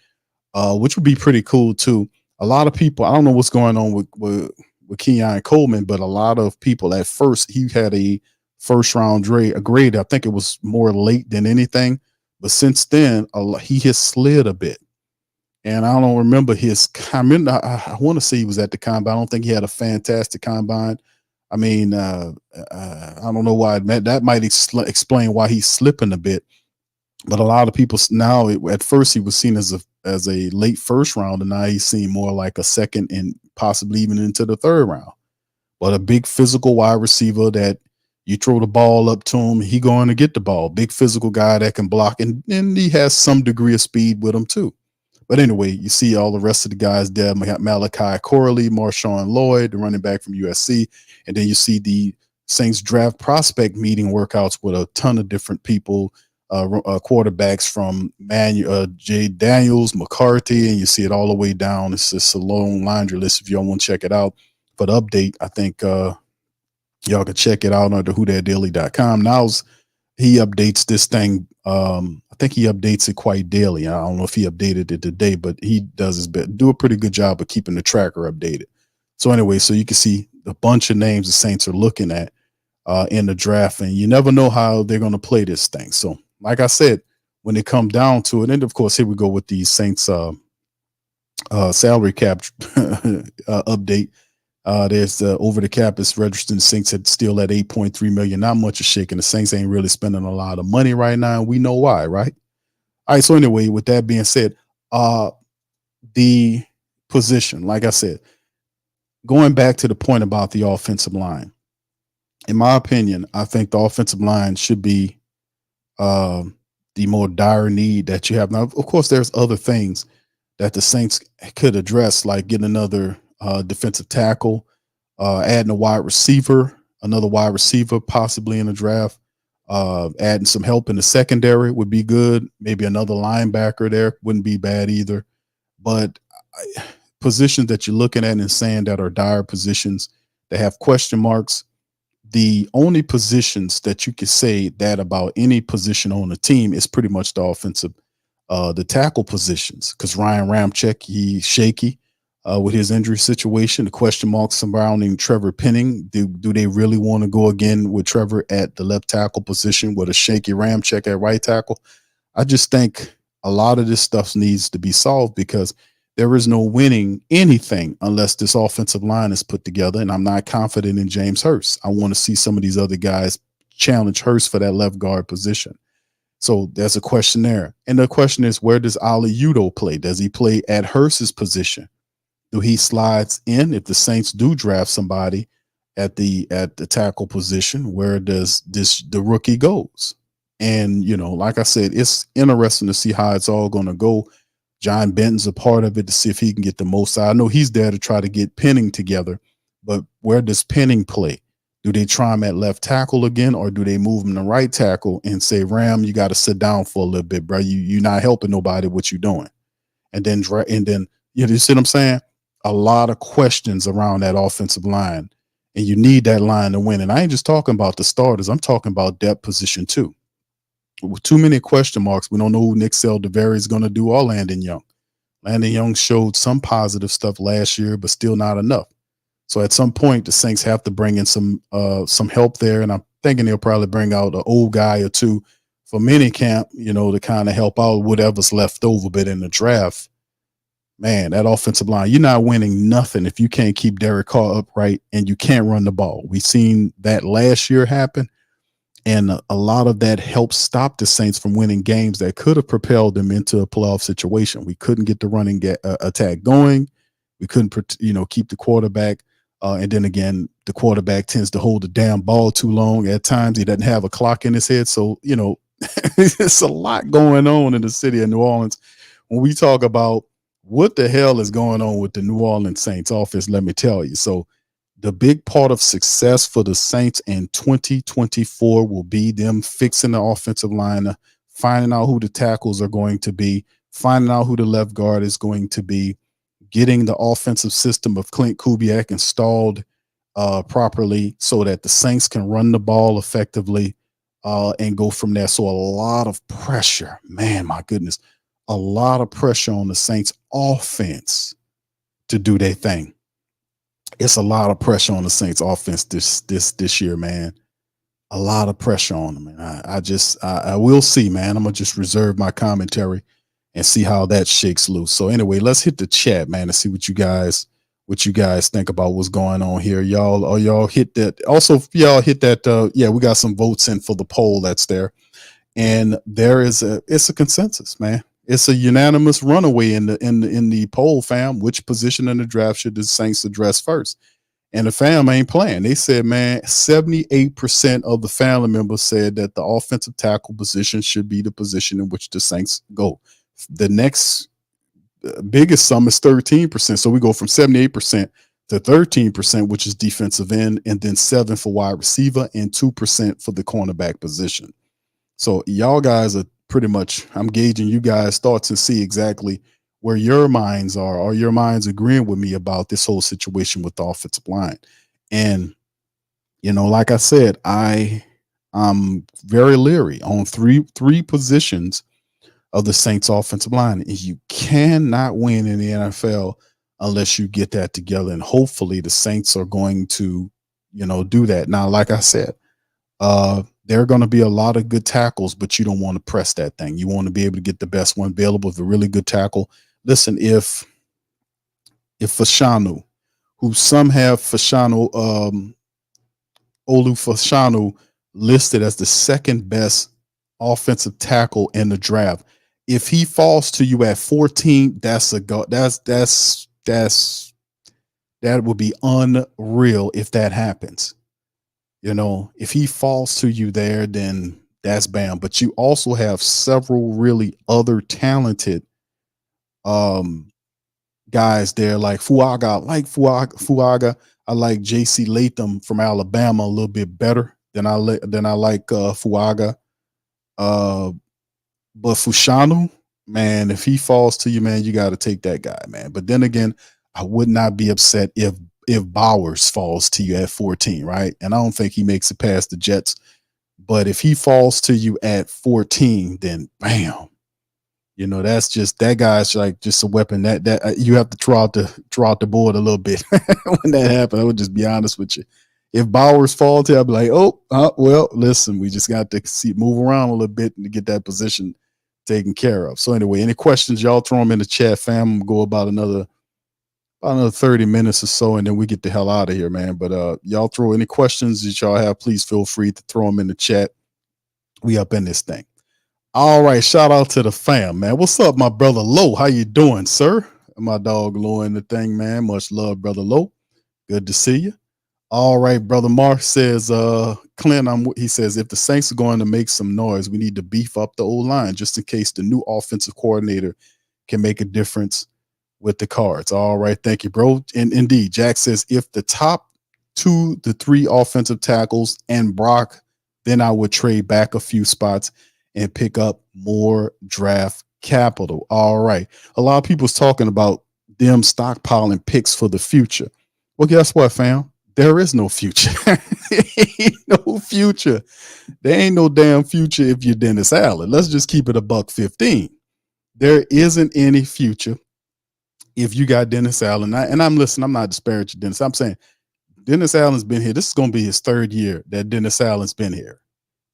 which would be pretty cool too. A lot of people, I don't know what's going on with Keon Coleman, but a lot of people at first, he had a first round grade. I think it was more late than anything, but since then he has slid a bit. And I don't remember his comment. I want to say he was at the combine. I don't think he had a fantastic combine. I mean, I don't know why that might explain why he's slipping a bit. But a lot of people now, at first he was seen as a late first round, and now he's seen more like a second and possibly even into the third round. But a big physical wide receiver that you throw the ball up to him, he going to get the ball. Big physical guy that can block, and he has some degree of speed with him too. But anyway, you see all the rest of the guys there. Malachi Corley, Marshawn Lloyd, the running back from USC. And then you see the Saints draft prospect meeting workouts with a ton of different people, quarterbacks from Jay Daniels, McCarthy, and you see it all the way down. It's just a long laundry list if y'all want to check it out. For the update, I think y'all can check it out under whothatdaily.com. Now he updates this thing. I think he updates it quite daily. I don't know if he updated it today, but he does his best. Do a pretty good job of keeping the tracker updated. So anyway, so you can see a bunch of names the Saints are looking at in the draft, and you never know how they're going to play this thing. So like I said, when it comes down to it, and of course, here we go with the Saints salary cap update. There's the over the cap is registered. The Saints had still at $8.3 million. Not much is shaking. The Saints ain't really spending a lot of money right now, and we know why, right? All right. So anyway, with that being said, the position, like I said, going back to the point about the offensive line, in my opinion, I think the offensive line should be the more dire need that you have now. Of course, there's other things that the Saints could address, like getting another defensive tackle, adding another wide receiver, possibly in the draft, adding some help in the secondary would be good. Maybe another linebacker there wouldn't be bad either. But positions that you're looking at and saying that are dire positions, they have question marks. The only positions that you could say that about any position on the team is pretty much the offensive, the tackle positions, because Ryan Ramczyk, he's shaky with his injury situation. The question marks surrounding Trevor Penning. Do they really want to go again with Trevor at the left tackle position with a shaky Ramczyk at right tackle? I just think a lot of this stuff needs to be solved, because there is no winning anything unless this offensive line is put together. And I'm not confident in James Hurst. I want to see some of these other guys challenge Hurst for that left guard position. So there's a question there. And the question is, where does Ali Udoh play? Does he play at Hurst's position? Do he slides in if the Saints do draft somebody at the tackle position? Where does the rookie goes? And, like I said, it's interesting to see how it's all going to go. John Benton's a part of it to see if he can get the most out. I know he's there to try to get Penning together, but where does Penning play? Do they try him at left tackle again, or do they move him to right tackle and say, Ram, you got to sit down for a little bit, bro. You're not helping nobody what you're doing. And then you see what I'm saying? A lot of questions around that offensive line, and you need that line to win. And I ain't just talking about the starters. I'm talking about depth position too. With too many question marks, we don't know who Nick Saldiveri is going to do, or Landon Young. Landon Young showed some positive stuff last year, but still not enough. So at some point, the Saints have to bring in some help there, and I'm thinking they'll probably bring out an old guy or two for minicamp, to kind of help out whatever's left over. But in the draft, man, that offensive line, you're not winning nothing if you can't keep Derek Carr upright and you can't run the ball. We've seen that last year happen. And a lot of that helped stop the Saints from winning games that could have propelled them into a playoff situation. We couldn't get the running attack going. We couldn't, keep the quarterback. And then again, the quarterback tends to hold the damn ball too long. At times, he doesn't have a clock in his head. So, it's a lot going on in the city of New Orleans when we talk about what the hell is going on with the New Orleans Saints offense, let me tell you. So the big part of success for the Saints in 2024 will be them fixing the offensive line, finding out who the tackles are going to be, finding out who the left guard is going to be, getting the offensive system of Clint Kubiak installed properly so that the Saints can run the ball effectively and go from there. So a lot of pressure, man, my goodness, a lot of pressure on the Saints offense to do their thing. It's a lot of pressure on the Saints offense this year, man. A lot of pressure on them. And I will see, man. I'm gonna just reserve my commentary and see how that shakes loose. So anyway, let's hit the chat, man, and see what you guys think about what's going on here. Y'all hit that. Also, y'all hit that. Yeah, we got some votes in for the poll that's there. And it's a consensus, man. It's a unanimous runaway in the poll, fam. Which position in the draft should the Saints address first? And the fam ain't playing. They said, man, 78% of the family members said that the offensive tackle position should be the position in which the Saints go. The next biggest sum is 13%. So we go from 78% to 13%, which is defensive end, and then 7% for wide receiver and 2% for the cornerback position. So y'all guys are pretty much, I'm gauging you guys' thoughts and see exactly where your minds are. Are your minds agreeing with me about this whole situation with the offensive line? And, like I said, I'm very leery on three positions of the Saints offensive line. And you cannot win in the NFL unless you get that together. And hopefully the Saints are going to, do that. Now, like I said, there are going to be a lot of good tackles, but you don't want to press that thing. You want to be able to get the best one available with a really good tackle. Listen, if Fashanu, who some have Fashanu, Olu Fashanu listed as the second best offensive tackle in the draft, if he falls to you at 14, that would be unreal if that happens. If he falls to you there, then that's bam. But you also have several really other talented guys there, like Fuaga. Fuaga. I like JC Latham from Alabama a little bit better than I like Fuaga. But Fushanu, man, if he falls to you, man, you got to take that guy, man. But then again, I would not be upset if Bowers falls to you at 14, right? And I don't think he makes it past the Jets. But if he falls to you at 14, then bam. That's just, that guy's like just a weapon that you have to draw out the board a little bit when that happens. I would just be honest with you. If Bowers falls to you, I'd be like, well, listen, we just got to move around a little bit to get that position taken care of. So anyway, any questions, y'all throw them in the chat, fam. I'm gonna go about another 30 minutes or so, and then we get the hell out of here, man. But y'all throw any questions that y'all have, please feel free to throw them in the chat. We up in this thing. All right, shout out to the fam, man. What's up, my brother Low? How you doing, sir? My dog Low in the thing, man. Much love, brother Low. Good to see you. All right, brother Mark says, Clint, he says, if the Saints are going to make some noise, we need to beef up the O-line just in case the new offensive coordinator can make a difference with the Cards. All right, thank you, bro. And indeed, Jack says, if the top 2 to 3 offensive tackles and Brock, then I would trade back a few spots and pick up more draft capital. All right. A lot of people's talking about them stockpiling picks for the future. Well, guess what, fam? There is no future. Ain't no future. There ain't no damn future if you're Dennis Allen. Let's just keep it $1.15. There isn't any future if you got Dennis Allen. And I'm not disparaging Dennis. I'm saying Dennis Allen's been here. This is going to be his 3rd year that Dennis Allen's been here.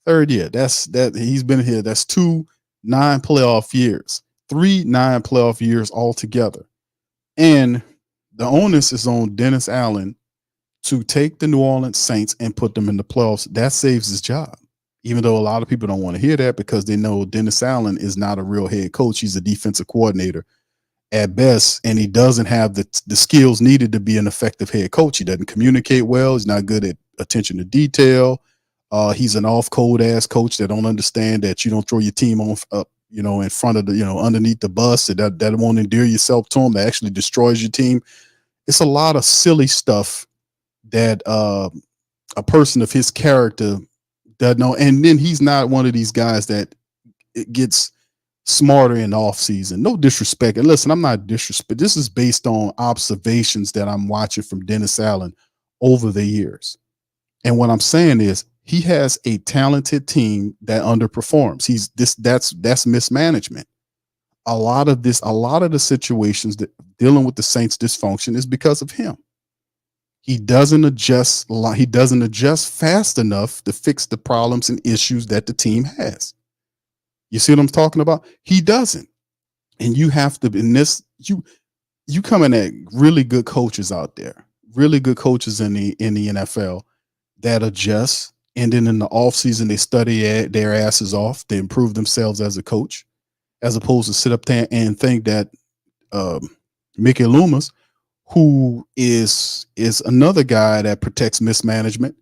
3rd year. That he's been here. That's 2 9-playoff years, 3 9-playoff years altogether. And the onus is on Dennis Allen to take the New Orleans Saints and put them in the playoffs. That saves his job, even though a lot of people don't want to hear that because they know Dennis Allen is not a real head coach. He's a defensive coordinator at best, and he doesn't have the skills needed to be an effective head coach. He doesn't communicate well. He's not good at attention to detail. He's an off-code ass coach that don't understand that you don't throw your team on, in front of the, underneath the bus, that won't endear yourself to them, that actually destroys your team. It's a lot of silly stuff that a person of his character doesn't know. And then he's not one of these guys that it gets smarter in the off season. No disrespect. And listen, I'm not disrespect. This is based on observations that I'm watching from Dennis Allen over the years. And what I'm saying is he has a talented team that underperforms. That's mismanagement. A lot of the situations that dealing with the Saints dysfunction is because of him. He doesn't adjust fast enough to fix the problems and issues that the team has. You see what I'm talking about? He doesn't. And you have to, in this, you coming at really good coaches out there, really good coaches in the NFL that adjust. And then in the offseason, they study their asses off. They improve themselves as a coach, as opposed to sit up there and think that Mickey Loomis, who is another guy that protects mismanagement,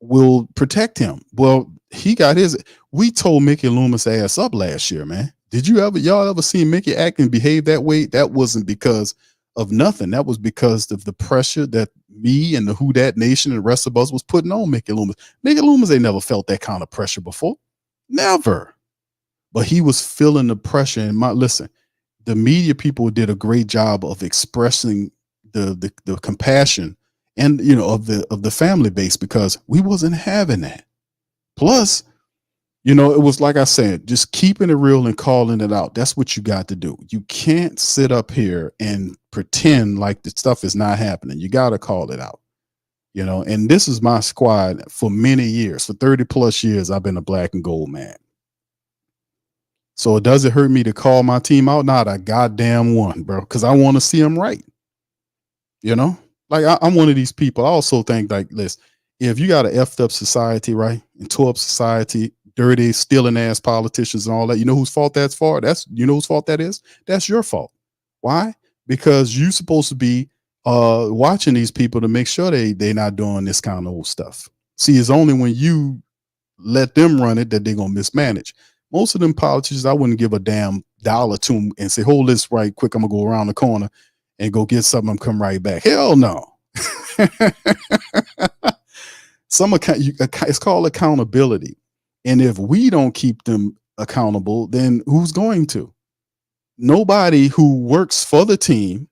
will protect him. Well, he got his. We told Mickey Loomis ass up last year, man. Did y'all ever see Mickey act and behave that way? That wasn't because of nothing. That was because of the pressure that me and the Who Dat Nation and the rest of us was putting on Mickey Loomis. Mickey Loomis ain't never felt that kind of pressure before. Never. But he was feeling the pressure. And listen, the media people did a great job of expressing the compassion and of the family base, because we wasn't having that. Plus, it was like I said, just keeping it real and calling it out. That's what you got to do. You can't sit up here and pretend like the stuff is not happening. You got to call it out. And this is my squad for many years. For 30 plus years, I've been a black and gold man. So it doesn't hurt me to call my team out. Not a goddamn one, bro, because I want to see them right. Like I'm one of these people. I also think, like, listen, if you got an effed up society, right, and tore up society, dirty, stealing ass politicians and all that, you know whose fault that's for? Whose fault that is? That's your fault. Why? Because you're supposed to be watching these people to make sure they're not doing this kind of old stuff. See, it's only when you let them run it that they're going to mismanage. Most of them politicians, I wouldn't give a damn dollar to them and say, hold this right quick, I'm going to go around the corner and go get something and come right back. Hell no. It's called accountability. And if we don't keep them accountable, then who's going to? Nobody who works for the team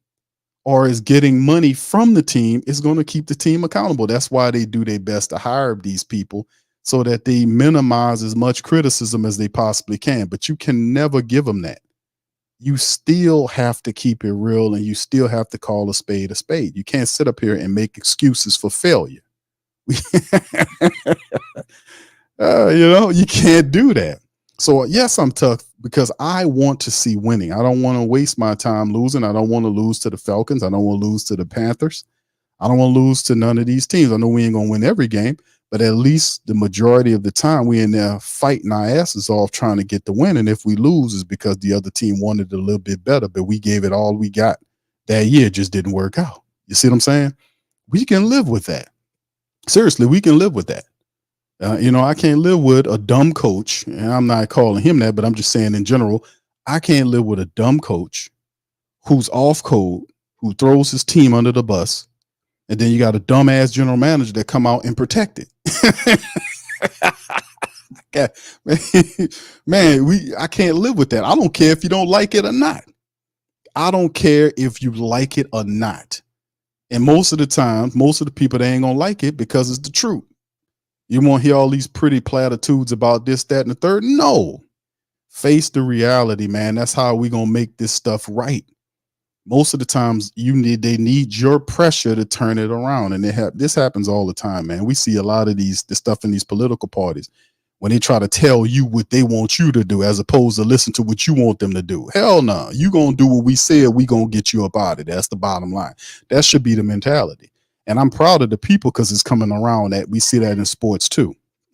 or is getting money from the team is going to keep the team accountable. That's why they do their best to hire these people, so that they minimize as much criticism as they possibly can. But you can never give them that. You still have to keep it real, and you still have to call a spade a spade. You can't sit up here and make excuses for failure. You can't do that. So yes, I'm tough because I want to see winning. I don't want to waste my time losing. I don't want to lose to the Falcons. I don't want to lose to the Panthers. I don't want to lose to none of these teams. I know we ain't going to win every game, but at least the majority of the time we in there fighting our asses off trying to get the win. And if we lose, it's because the other team wanted it a little bit better, but we gave it all we got that year. It just didn't work out. You see what I'm saying? We can live with that. Seriously, we can live with that. I can't live with a dumb coach, and I'm not calling him that, but I'm just saying in general, I can't live with a dumb coach who's off code, who throws his team under the bus, and then you got a dumbass general manager that come out and protect it. I can't live with that. I don't care if you don't like it or not. I don't care if you like it or not. And most of the time, most of the people, they ain't gonna like it because it's the truth. You won't hear all these pretty platitudes about this, that, and the third. No, face the reality, man. That's how we gonna make this stuff right. Most of the times, they need your pressure to turn it around, and this happens all the time, man. We see a lot of this stuff in these political parties when they try to tell you what they want you to do, as opposed to listen to what you want them to do. Hell no, you gonna do what we said. We gonna get you up out of it. That's the bottom line. That should be the mentality. And I'm proud of the people because it's coming around that we see that in sports too.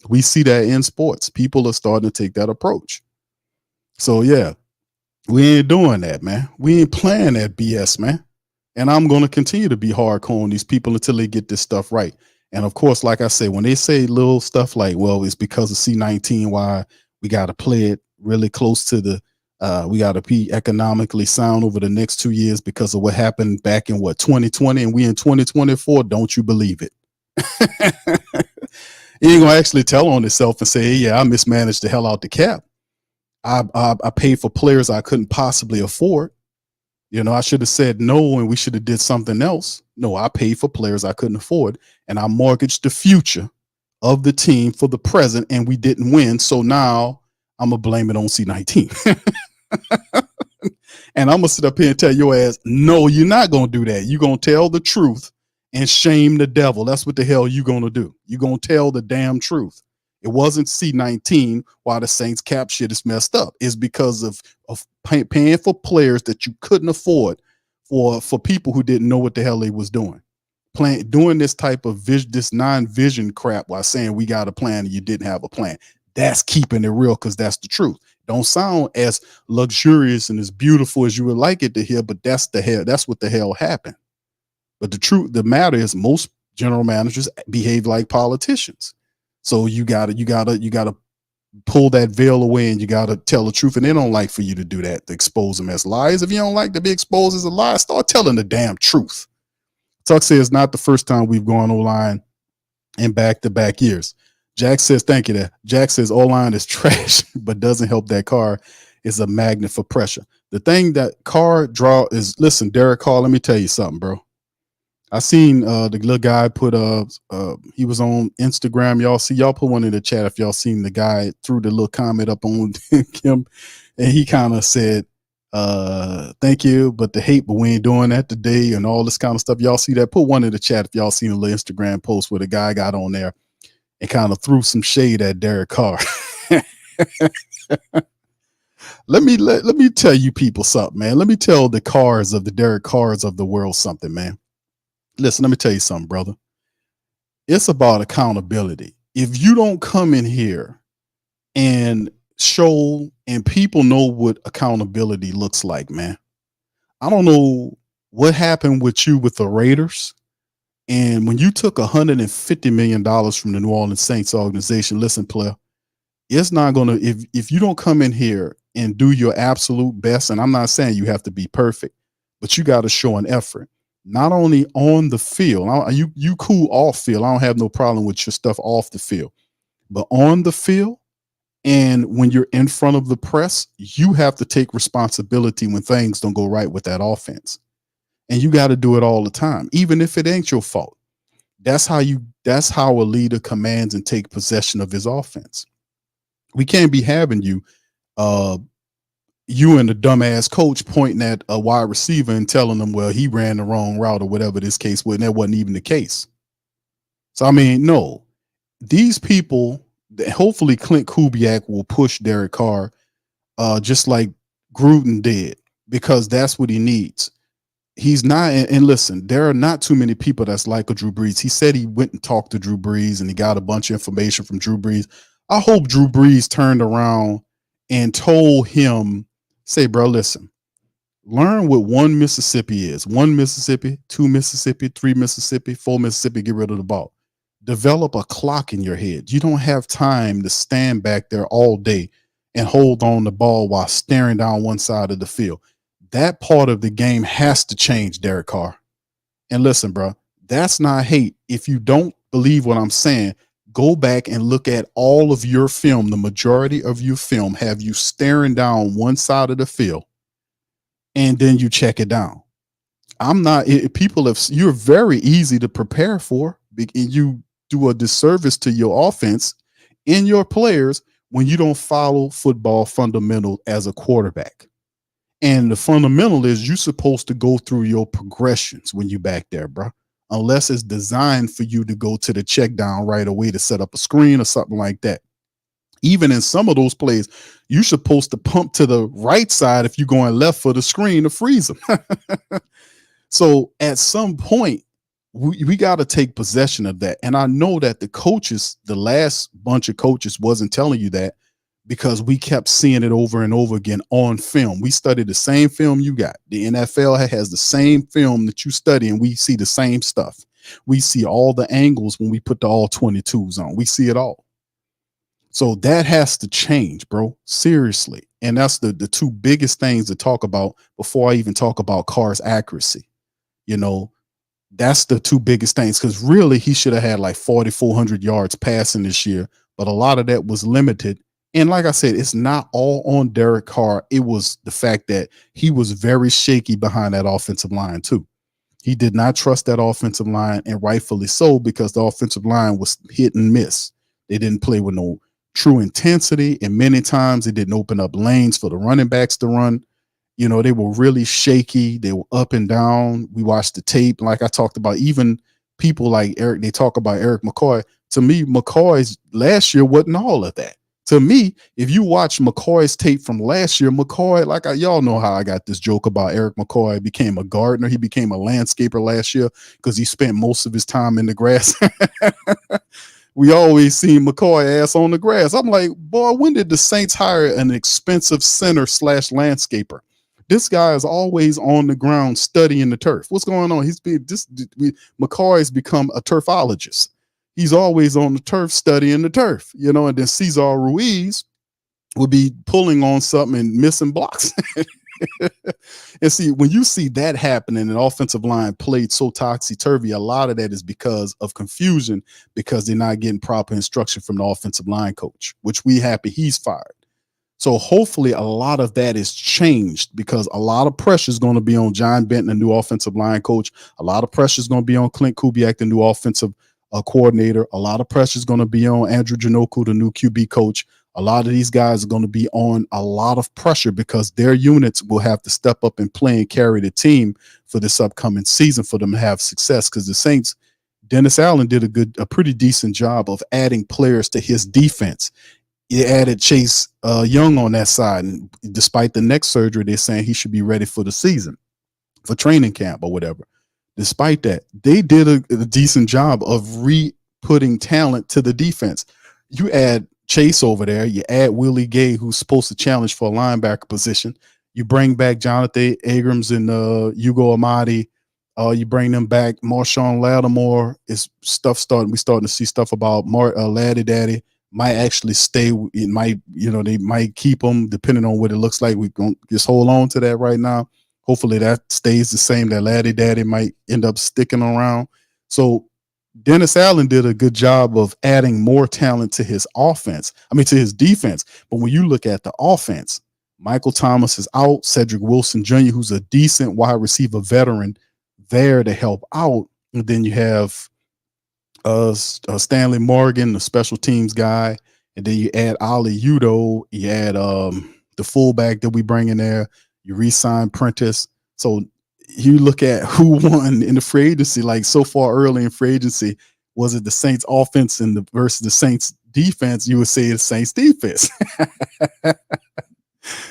We see that in sports. People are starting to take that approach. So yeah, we ain't doing that, man. We ain't playing that BS, man. And I'm going to continue to be hardcore on these people until they get this stuff right. And of course, like I say, when they say little stuff like, well, it's because of C-19 why we got to play it really close to the We got to be economically sound over the next 2 years because of what happened back in 2020, and we in 2024. Don't you believe it? He ain't gonna actually tell on himself and say, hey, yeah, I mismanaged the hell out the cap. I paid for players I couldn't possibly afford. You know, I should have said no, and we should have did something else. No, I paid for players I couldn't afford, and I mortgaged the future of the team for the present, and we didn't win. So now I'm gonna blame it on C19. And I'm gonna sit up here and tell your ass, no, you're not gonna do that. You're gonna tell the truth and shame the devil. That's what the hell you're gonna do. You're gonna tell the damn truth. It wasn't C19 why the Saints cap shit is messed up. It's because of paying for players that you couldn't afford for people who didn't know what the hell they was doing. Doing this type of this non-vision crap while saying we got a plan and you didn't have a plan. That's keeping it real, because that's the truth. Don't sound as luxurious and as beautiful as you would like it to hear, but that's what the hell happened. But the matter is, most general managers behave like politicians. So you gotta pull that veil away, and you gotta tell the truth. And they don't like for you to do that, to expose them as liars. If you don't like to be exposed as a liar, start telling the damn truth. Tuck says it's not the first time we've gone O-line in back-to-back years. Jack says, thank you there. Jack says O-line is trash, but doesn't help that Carr is a magnet for pressure. The thing that Carr draw is, listen, Derek Carr, let me tell you something, bro. I seen the little guy put he was on Instagram. Y'all put one in the chat if y'all seen the guy threw the little comment up on him, and he kind of said, thank you, but we ain't doing that today, and all this kind of stuff. Y'all see that? Put one in the chat if y'all seen a little Instagram post where the guy got on there and kind of threw some shade at Derek Carr. Let me tell you people something, man. Let me tell the Derek Carrs of the world something, man. Listen, let me tell you something, brother. It's about accountability. If you don't come in here and show, and people know what accountability looks like, man. I don't know what happened with you with the Raiders. And when you took $150 million from the New Orleans Saints organization, listen, player, it's not going to, if you don't come in here and do your absolute best, and I'm not saying you have to be perfect, but you got to show an effort. Not only on the field, you cool off field. I don't have no problem with your stuff off the field, but on the field, and when you're in front of the press, you have to take responsibility when things don't go right with that offense. And you got to do it all the time, even if it ain't your fault. That's how a leader commands and take possession of his offense. We can't be having you and the dumbass coach pointing at a wide receiver and telling them, well, he ran the wrong route or whatever this case was, and that wasn't even the case. So, I mean, no, these people, hopefully Clint Kubiak will push Derek Carr just like Gruden did, because that's what he needs. He's not, and listen, there are not too many people that's like a Drew Brees. He said he went and talked to Drew Brees and he got a bunch of information from Drew Brees. I hope Drew Brees turned around and told him, say, bro, listen, learn what one Mississippi is. 1 Mississippi, 2 Mississippi, 3 Mississippi, 4 Mississippi, get rid of the ball. Develop a clock in your head. You don't have time to stand back there all day and hold on the ball while staring down one side of the field. That part of the game has to change, Derek Carr. And listen, bro, that's not hate. If you don't believe what I'm saying, go back and look at all of your film. The majority of your film have you staring down one side of the field, and then you check it down. You're very easy to prepare for, and you do a disservice to your offense and your players when you don't follow football fundamental as a quarterback. And the fundamental is you're supposed to go through your progressions when you back there, bro. Unless it's designed for you to go to the check down right away to set up a screen or something like that. Even in some of those plays, you're supposed to pump to the right side if you're going left for the screen to freeze them. So at some point, we got to take possession of that. And I know that the coaches, the last bunch of coaches wasn't telling you that, because we kept seeing it over and over again on film. We studied the same film you got. The NFL has the same film that you study, and we see the same stuff. We see all the angles when we put the all 22s on. We see it all. So that has to change, bro. Seriously. And that's the two biggest things to talk about before I even talk about Carr's accuracy. You know, that's the two biggest things, because really he should have had like 4,400 yards passing this year, but a lot of that was limited. And like I said, it's not all on Derek Carr. It was the fact that he was very shaky behind that offensive line too. He did not trust that offensive line, and rightfully so, because the offensive line was hit and miss. They didn't play with no true intensity, and many times it didn't open up lanes for the running backs to run. You know, they were really shaky. They were up and down. We watched the tape. Like I talked about, even people like Eric, they talk about Eric McCoy. To me, McCoy's last year wasn't all of that. To me, if you watch McCoy's tape from last year, McCoy, y'all know how I got this joke about Eric McCoy became a gardener. He became a landscaper last year because he spent most of his time in the grass. We always seen McCoy ass on the grass. I'm like, boy, when did the Saints hire an expensive center / landscaper? This guy is always on the ground studying the turf. What's going on? McCoy's become a turfologist. He's always on the turf studying the turf, you know, and then Cesar Ruiz would be pulling on something and missing blocks. And see, when you see that happening, an offensive line played so topsy-turvy, a lot of that is because of confusion, because they're not getting proper instruction from the offensive line coach, which we happy he's fired. So hopefully a lot of that is changed, because a lot of pressure is going to be on John Benton, the new offensive line coach. A lot of pressure is going to be on Clint Kubiak, the new offensive coordinator. A lot of pressure is going to be on Andrew Janoku, the new QB coach. A lot of these guys are going to be on a lot of pressure because their units will have to step up and play and carry the team for this upcoming season for them to have success. Because the Saints, Dennis Allen did a pretty decent job of adding players to his defense. He added Chase Young on that side, and despite the neck surgery, they're saying he should be ready for the season, for training camp or whatever. Despite that, they did a decent job of re-putting talent to the defense. You add Chase over there, you add Willie Gay, who's supposed to challenge for a linebacker position. You bring back Jonathan Abrams and Hugo Amadi. You bring them back. Marshawn Lattimore is stuff starting. We starting to see stuff about Laddie Daddy might actually stay. It might, they might keep him depending on what it looks like. We gonna just hold on to that right now. Hopefully that stays the same. That Laddie Daddy might end up sticking around. So Dennis Allen did a good job of adding more talent to his to his defense. But when you look at the offense, Michael Thomas is out. Cedric Wilson Jr., who's a decent wide receiver veteran, there to help out. And then you have Stanley Morgan, the special teams guy. And then you add Ali Udo. You add the fullback that we bring in there. You re-sign Prentice. So you look at who won in the free agency, like so far early in free agency, was it the Saints offense versus the Saints defense? You would say the Saints defense.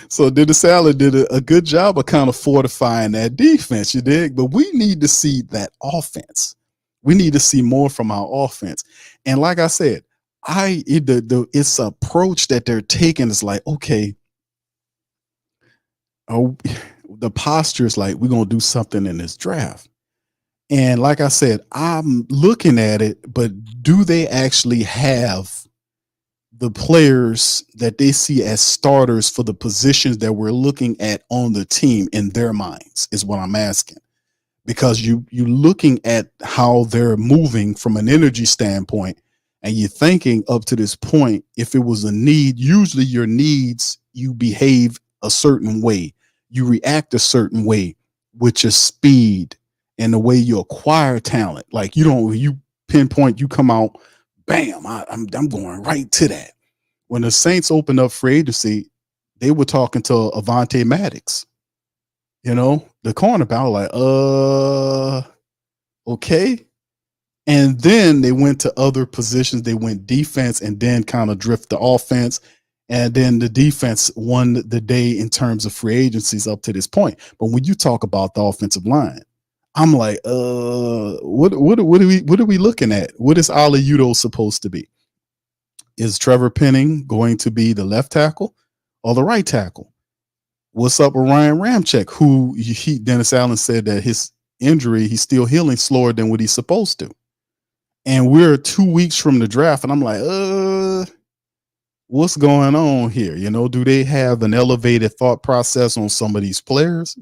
So Dennis Allen did a good job of kind of fortifying that defense, you dig? But we need to see that offense. We need to see more from our offense. And like I said, it's approach that they're taking is like, okay, the posture is like, we're going to do something in this draft. And like I said, I'm looking at it, but do they actually have the players that they see as starters for the positions that we're looking at on the team in their minds is what I'm asking. Because you looking at how they're moving from an energy standpoint, and you're thinking up to this point, if it was a need, usually your needs, you behave a certain way. You react a certain way with your speed and the way you acquire talent. Like you pinpoint, you come out, bam, I'm going right to that. When the Saints opened up free agency, they were talking to Avonte Maddox, the cornerback, like, okay. And then they went to other positions. They went defense and then kind of drift the offense. And then the defense won the day in terms of free agencies up to this point. But when you talk about the offensive line, I'm like, what are we looking at? What is Ali Udo supposed to be? Is Trevor Penning going to be the left tackle or the right tackle? What's up with Ryan Ramczyk, who Dennis Allen said that his injury, he's still healing slower than what he's supposed to. And we're 2 weeks from the draft, and I'm like, what's going on here? Do they have an elevated thought process on some of these players?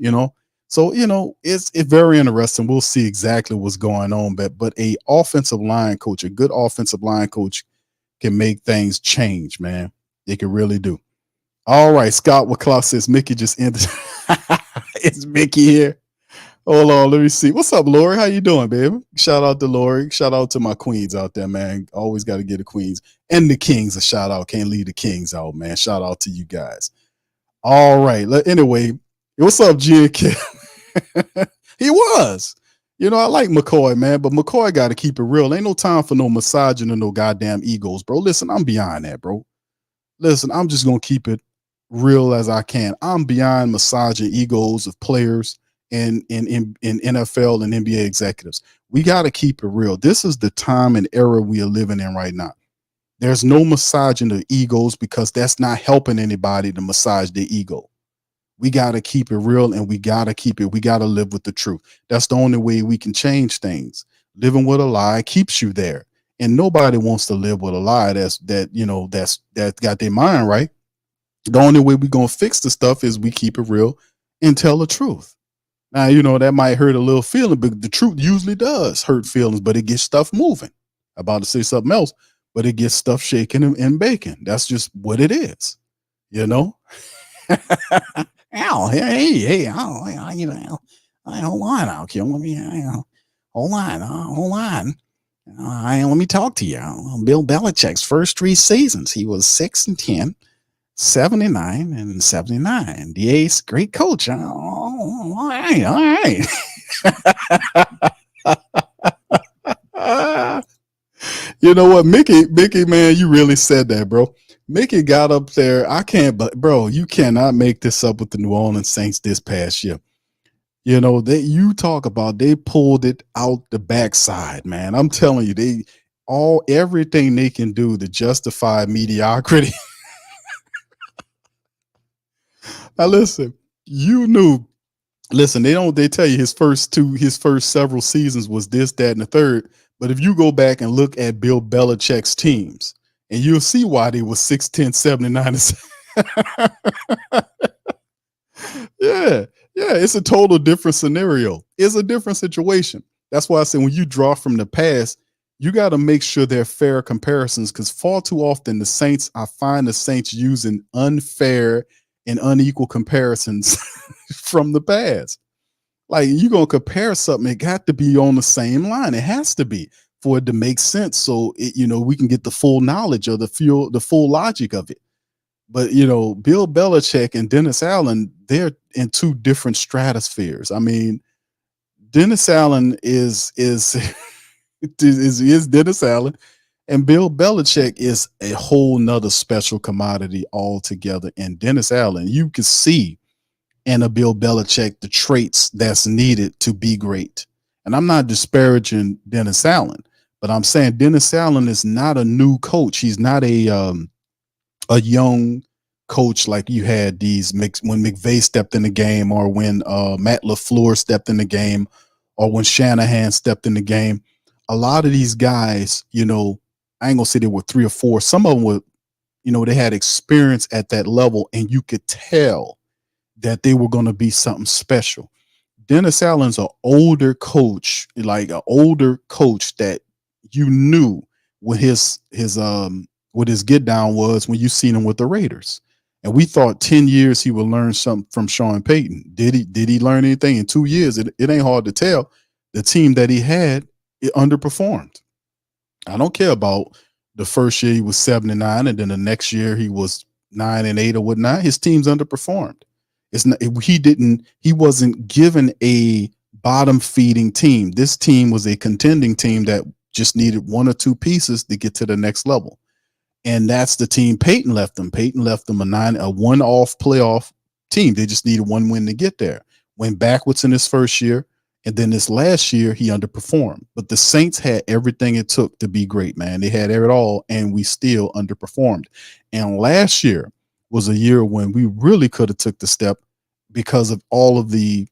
So it's very interesting. We'll see exactly what's going on, but a offensive line coach, a good offensive line coach, can make things change, man. They can really do. All right, Scott McClough says Mickey just ended. It's Mickey here. Hold on, let me see. What's up, Lori? How you doing, baby? Shout out to Lori. Shout out to my queens out there, man. Always got to get the queens and the kings a shout out. Can't leave the kings out, man. Shout out to you guys. All right. Anyway, what's up, G and Kim? He was. I like McCoy, man, but McCoy got to keep it real. Ain't no time for no massaging or no goddamn egos, bro. Listen, I'm beyond that, bro. Listen, I'm just going to keep it real as I can. I'm beyond massaging egos of players in NFL and NBA executives. We got to keep it real. This is the time and era we are living in right now. There's no massaging the egos because that's not helping anybody to massage their ego. We got to keep it real and we got to live with the truth. That's the only way we can change things. Living with a lie keeps you there. And nobody wants to live with a lie that got their mind right. The only way we're going to fix the stuff is we keep it real and tell the truth. Now, that might hurt a little feeling, but the truth usually does hurt feelings, but it gets stuff moving. I'm about to say something else, but it gets stuff shaking and baking. That's just what it is, Ow, hey, hold on, Al, let me, hold on. Let me talk to you. Bill Belichick's first 3 seasons, he was 6-10, 79 and 79. The ace, great coach. All right. You know what, Mickey, man, you really said that, bro. Mickey got up there. Bro, you cannot make this up with the New Orleans Saints this past year. You talk about they pulled it out the backside, man. I'm telling you, everything they can do to justify mediocrity. Now listen, they tell you his first several seasons was this, that, and the third. But if you go back and look at Bill Belichick's teams, and you'll see why they were 6-10, 79. Yeah, it's a total different scenario. It's a different situation. That's why I say when you draw from the past, you got to make sure they're fair comparisons, because far too often I find the Saints using unfair and unequal comparisons from the past. Like, you're going to compare something, it got to be on the same line. It has to be for it to make sense. So, we can get the full knowledge of the full logic of it. But, Bill Belichick and Dennis Allen, they're in 2 different stratospheres. I mean, Dennis Allen is Dennis Allen, and Bill Belichick is a whole nother special commodity altogether. And Dennis Allen, you can see in a Bill Belichick the traits that's needed to be great. And I'm not disparaging Dennis Allen, but I'm saying Dennis Allen is not a new coach. He's not a young coach like you had when McVay stepped in the game, or when Matt LaFleur stepped in the game, or when Shanahan stepped in the game. A lot of these guys, I ain't gonna say they were 3 or 4. Some of them were, they had experience at that level, and you could tell that they were going to be something special. Dennis Allen's an older coach, that you knew what his get down was when you seen him with the Raiders. And we thought 10 years he would learn something from Sean Payton. Did he learn anything in 2 years? It ain't hard to tell. The team that he had, it underperformed. I don't care about the first year he was 79, and then the next year he was 9-8 or whatnot. His team's underperformed. He wasn't given a bottom feeding team. This team was a contending team that just needed 1 or 2 pieces to get to the next level. And that's the team Peyton left them. Peyton left them a one-off playoff team. They just needed 1 win to get there. Went backwards in his first year. And then this last year, he underperformed. But the Saints had everything it took to be great, man. They had it all, and we still underperformed. And last year was a year when we really could have took the step, because of all of the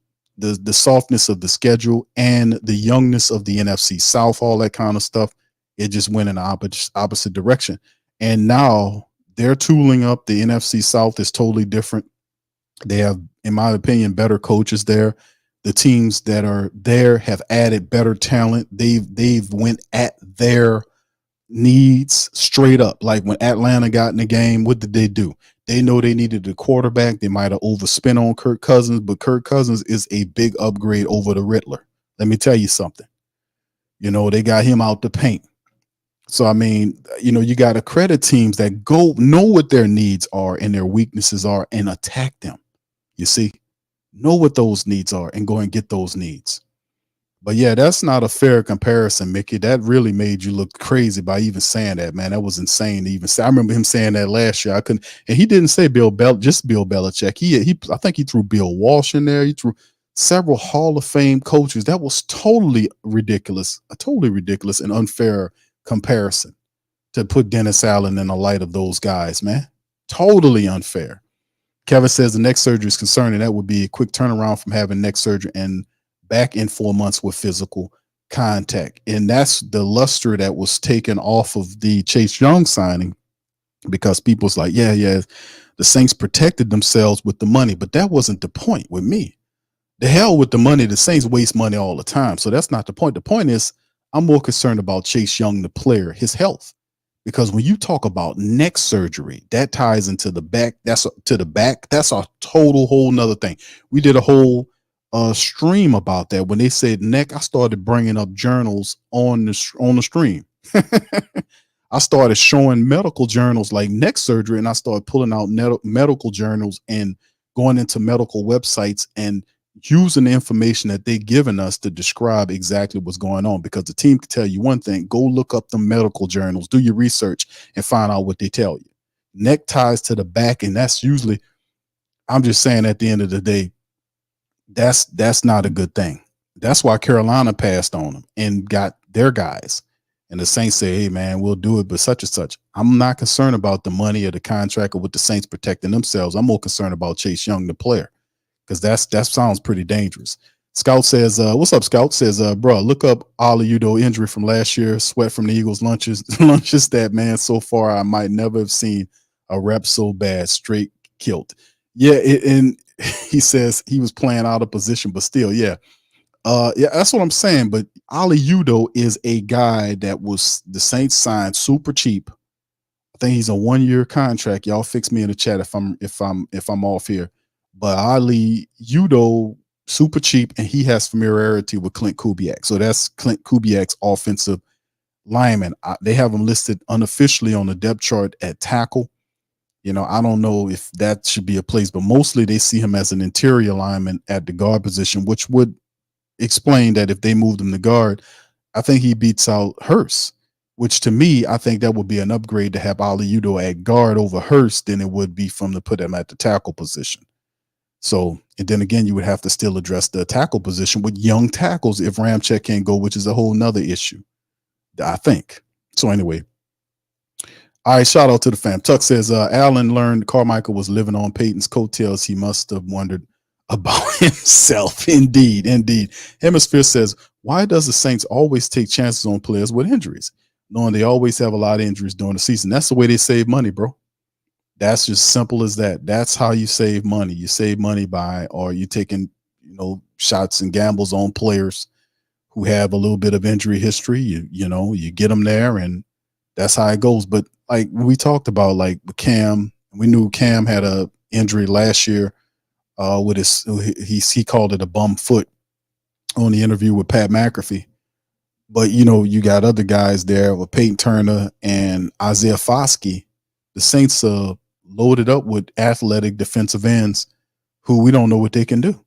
softness of the schedule and the youngness of the NFC South, all that kind of stuff. It just went in the opposite direction. And now they're tooling up. The NFC South is totally different. They have, in my opinion, better coaches there. The teams that are there have added better talent. They've went at their needs straight up. Like when Atlanta got in the game, what did they do? They know they needed a quarterback. They might have overspent on Kirk Cousins, but Kirk Cousins is a big upgrade over the Riddler. Let me tell you something. You know, they got him out the paint. So, I mean, you know, you got to credit teams that go know what their needs are and their weaknesses are and attack them. You see, know what those needs are and go and get those needs. But yeah, that's not a fair comparison, Mickey. That really made you look crazy by even saying that, man. That was insane to even say. I remember him saying that last year. I couldn't, and he didn't say just Bill Belichick. I think he threw Bill Walsh in there. He threw several Hall of Fame coaches. That was totally ridiculous, and unfair comparison to put Dennis Allen in the light of those guys, man. Totally unfair. Kevin says the neck surgery is concerning. That would be a quick turnaround from having neck surgery and back in 4 months with physical contact. And that's the luster that was taken off of the Chase Young signing, because people's like, yeah, the Saints protected themselves with the money, but that wasn't the point with me. The hell with the money. The Saints waste money all the time. So that's not the point. The point is, I'm more concerned about Chase Young, the player, his health. Because when you talk about neck surgery, that ties into the back. That's a total whole nother thing. We did a whole stream about that. When they said neck, I started bringing up journals on the stream. I started showing medical journals like neck surgery, and I started pulling out medical journals and going into medical websites and using the information that they've given us to describe exactly what's going on. Because the team can tell you one thing: go look up the medical journals, do your research, and find out what they tell you. Neck ties to the back, and that's usually, I'm just saying, at the end of the day, that's not a good thing. That's why Carolina passed on them and got their guys. And the Saints say, hey, man, we'll do it, but such and such. I'm not concerned about the money or the contract or with the Saints protecting themselves. I'm more concerned about Chase Young, the player, because that sounds pretty dangerous. Scout says, what's up, Scout? Says, bro, look up Oli Udoh injury from last year, sweat from the Eagles lunches stat, man. So far, I might never have seen a rep so bad, straight killed. Yeah, and he says he was playing out of position, but still, yeah. Yeah, that's what I'm saying. But Oli Udoh is a guy that was the Saints signed super cheap. I think he's a 1-year contract. Y'all fix me in the chat if I'm off here. But Oli Udoh, super cheap, and he has familiarity with Clint Kubiak. So that's Clint Kubiak's offensive lineman. They have him listed unofficially on the depth chart at tackle. You know, I don't know if that should be a place, but mostly they see him as an interior lineman at the guard position, which would explain that if they moved him to guard, I think he beats out Hurst, which to me, I think that would be an upgrade to have Oli Udoh at guard over Hurst than it would be from to put him at the tackle position. So, and then again, you would have to still address the tackle position with young tackles if Ramczyk can't go, which is a whole nother issue, I think. So anyway, all right, shout out to the fam. Tuck says, Allen learned Carmichael was living on Peyton's coattails. He must have wondered about himself. Indeed. Hemisphere says, why does the Saints always take chances on players with injuries, knowing they always have a lot of injuries during the season? That's the way they save money, bro. That's just simple as that. That's how you save money. You save money or you taking, shots and gambles on players who have a little bit of injury history. You get them there, and that's how it goes. But like we talked about, like with Cam, we knew Cam had a injury last year with he called it a bum foot on the interview with Pat McAfee. But you got other guys there with Peyton Turner and Isaiah Foskey. The Saints loaded up with athletic defensive ends who we don't know what they can do.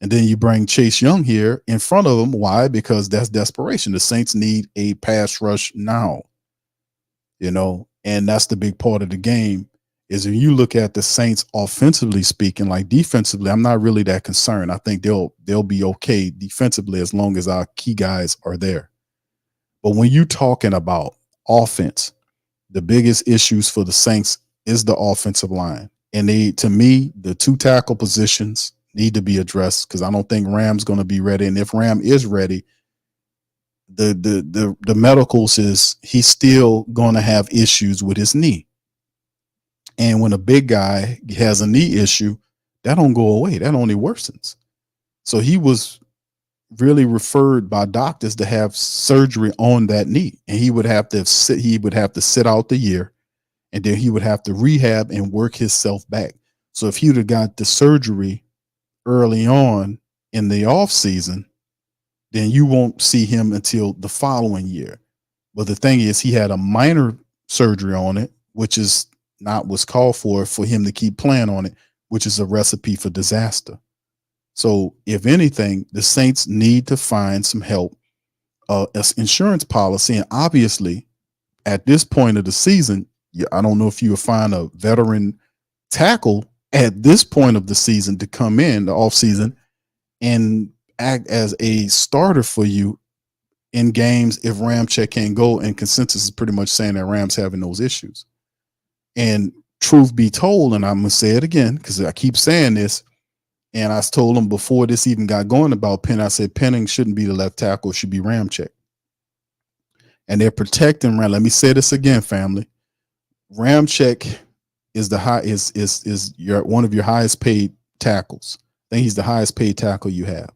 And then you bring Chase Young here in front of them. Why? Because that's desperation. The Saints need a pass rush now. And that's the big part of the game is when you look at the Saints offensively speaking, like defensively, I'm not really that concerned. I think they'll be okay defensively as long as our key guys are there. But when you're talking about offense, the biggest issues for the Saints is the offensive line. And to me, the two tackle positions need to be addressed because I don't think Ram's going to be ready. And if Ram is ready, the medicals is he's still going to have issues with his knee. And when a big guy has a knee issue, that don't go away. That only worsens. So he was really referred by doctors to have surgery on that knee, and he would have to sit out the year, and then he would have to rehab and work himself back. So if he'd have got the surgery early on in the off season, then you won't see him until the following year. But the thing is, he had a minor surgery on it, which is not what's called for him to keep playing on it, which is a recipe for disaster. So if anything, the Saints need to find some help, as insurance policy. And obviously at this point of the season, I don't know if you will find a veteran tackle at this point of the season to come in the off season and act as a starter for you in games if Ramczyk can't go. And consensus is pretty much saying that Rams having those issues. And truth be told, and I'm going to say it again, because I keep saying this, and I told him before this even got going about Penning, I said Penning shouldn't be the left tackle, it should be Ramczyk. And they're protecting Ram. Let me say this again, family. Ramczyk is one of your highest paid tackles. I think he's the highest paid tackle you have.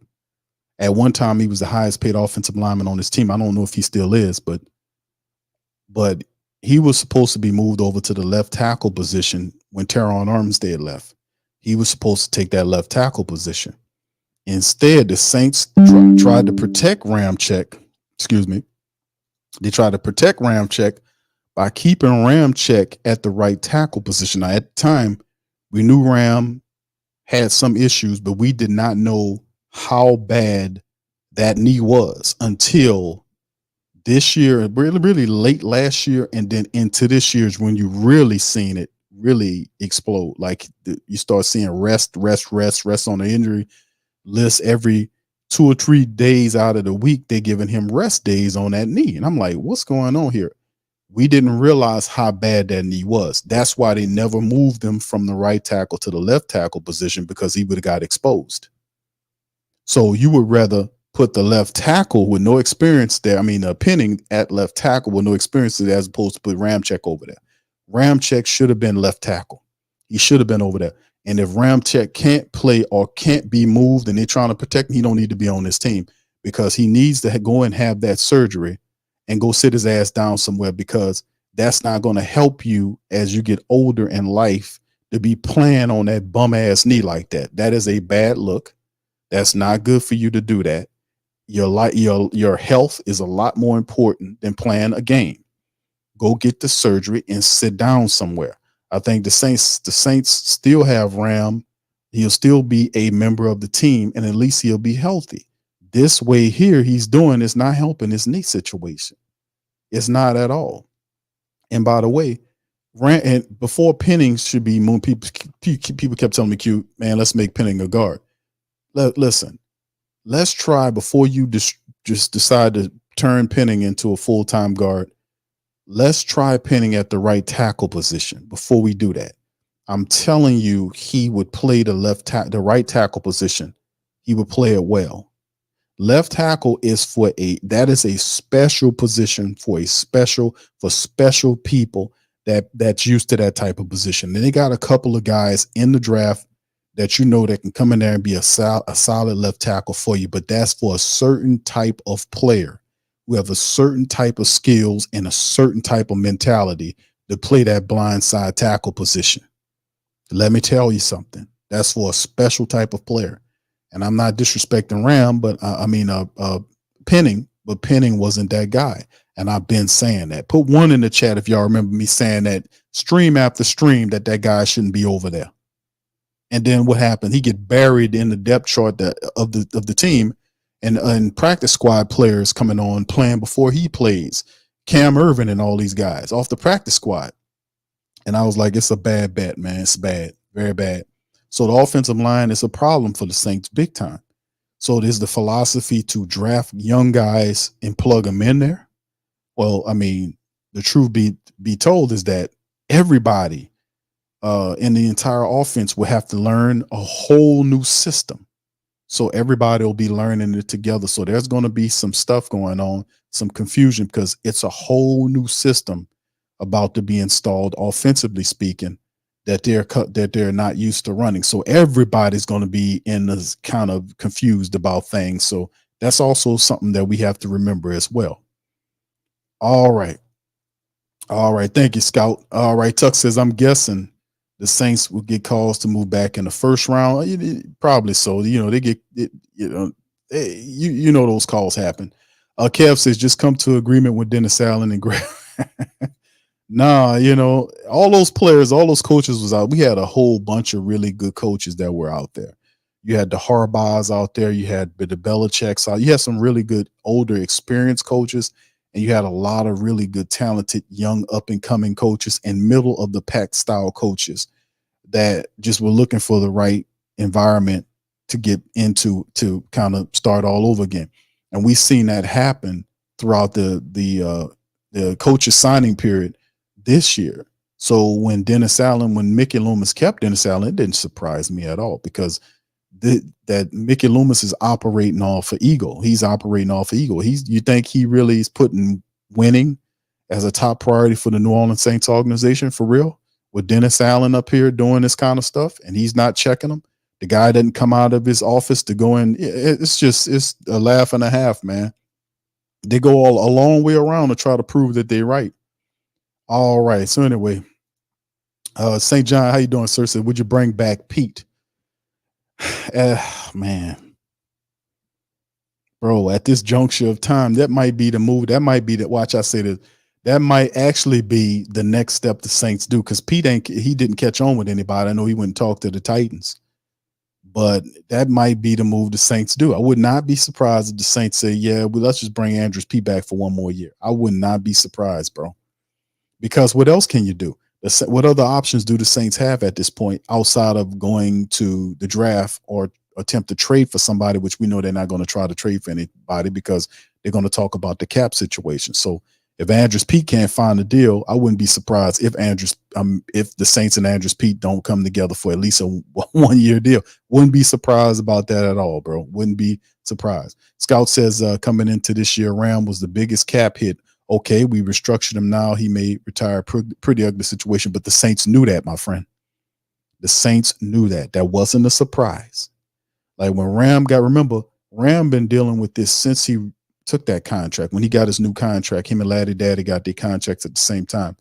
At one time, he was the highest paid offensive lineman on his team. I don't know if he still is, but he was supposed to be moved over to the left tackle position when Teron Armstead left. He was supposed to take that left tackle position. Instead, the Saints tried to protect Ramczyk. Excuse me. They tried to protect Ramczyk by keeping Ramczyk at the right tackle position. Now, at the time, we knew Ram had some issues, but we did not know how bad that knee was until this year, really late last year, and then into this year is when you really seen it really explode. Like you start seeing rest on the injury list. Every 2 or 3 days out of the week, they're giving him rest days on that knee. And I'm like, what's going on here? We didn't realize how bad that knee was. That's why they never moved him from the right tackle to the left tackle position, because he would have got exposed. So you would rather put the left tackle with no experience there. I mean, Penning at left tackle with no experience there, as opposed to put Ramczyk over there. Ramczyk should have been left tackle. He should have been over there. And if Ramczyk can't play or can't be moved and they're trying to protect him, he don't need to be on this team, because he needs to go and have that surgery and go sit his ass down somewhere, because that's not going to help you as you get older in life to be playing on that bum ass knee like that. That is a bad look. That's not good for you to do that. Your health is a lot more important than playing a game. Go get the surgery and sit down somewhere. I think the Saints still have Ram. He'll still be a member of the team, and at least he'll be healthy. This way here he's doing is not helping his knee situation. It's not at all. And by the way, and before Penning should be moved, people kept telling me, Q, man, let's make Penning a guard. Listen, let's try, before you just decide to turn Penning into a full-time guard, let's try Penning at the right tackle position before we do that. I'm telling you, he would play the right tackle position. He would play it well. Left tackle is that is a special position for special people that's used to that type of position. Then they got a couple of guys in the draft that that can come in there and be a solid left tackle for you, but that's for a certain type of player who have a certain type of skills and a certain type of mentality to play that blind side tackle position. Let me tell you something. That's for a special type of player. And I'm not disrespecting Ram, but Penning, but Penning wasn't that guy. And I've been saying that. Put one in the chat if y'all remember me saying that stream after stream that guy shouldn't be over there. And then what happened? He get buried in the depth chart of the team, and practice squad players coming on playing before he plays. Cam Irvin and all these guys off the practice squad. And I was like, it's a bad bet, man. It's bad, very bad. So the offensive line is a problem for the Saints big time. So there's the philosophy to draft young guys and plug them in there. Well, I mean, the truth be told is that everybody in the entire offense will have to learn a whole new system. So everybody will be learning it together. So there's going to be some stuff going on, some confusion, because it's a whole new system about to be installed, offensively speaking. that they're not used to running. So everybody's going to be in this kind of confused about things. So that's also something that we have to remember as well. All right. All right. Thank you, Scout. All right. Tuck says, I'm guessing the Saints will get calls to move back in the first round. Probably so. They get it, you know those calls happen. Kev says, just come to agreement with Dennis Allen and Greg. Nah, all those players, all those coaches was out. We had a whole bunch of really good coaches that were out there. You had the Harbaughs out there. You had the Belichick's out. You had some really good older experienced coaches, and you had a lot of really good talented young up and coming coaches and middle of the pack style coaches that just were looking for the right environment to get into to kind of start all over again. And we've seen that happen throughout the coaches signing period this year. So when Mickey Loomis kept Dennis Allen, it didn't surprise me at all because that Mickey Loomis is operating off of ego. He's operating off of ego. You think he really is putting winning as a top priority for the New Orleans Saints organization for real? With Dennis Allen up here doing this kind of stuff and he's not checking them. The guy doesn't come out of his office to go in. It's a laugh and a half, man. They go a long way around to try to prove that they're right. All right. So anyway, St. John, how you doing, sir? Said, would you bring back Pete? Man, bro, at this juncture of time, that might be the move. That might be that might actually be the next step the Saints do because Pete didn't catch on with anybody. I know he went and talked to the Titans, but that might be the move the Saints do. I would not be surprised if the Saints say, yeah, well, let's just bring Andrews Pete back for one more year. I would not be surprised, bro. Because what else can you do? What other options do the Saints have at this point outside of going to the draft or attempt to trade for somebody, which we know they're not going to try to trade for anybody because they're going to talk about the cap situation. So if Andrews Pete can't find a deal, I wouldn't be surprised if the Saints and Andrews Pete don't come together for at least a 1 year deal. Wouldn't be surprised about that at all, bro. Wouldn't be surprised. Scout says coming into this year, Ram was the biggest cap hit. Okay, we restructured him now. He may retire. Pretty ugly situation, but the Saints knew that, my friend. The Saints knew that. That wasn't a surprise. Like when remember, Ram been dealing with this since he took that contract. When he got his new contract, him and Laddie Daddy got their contracts at the same time.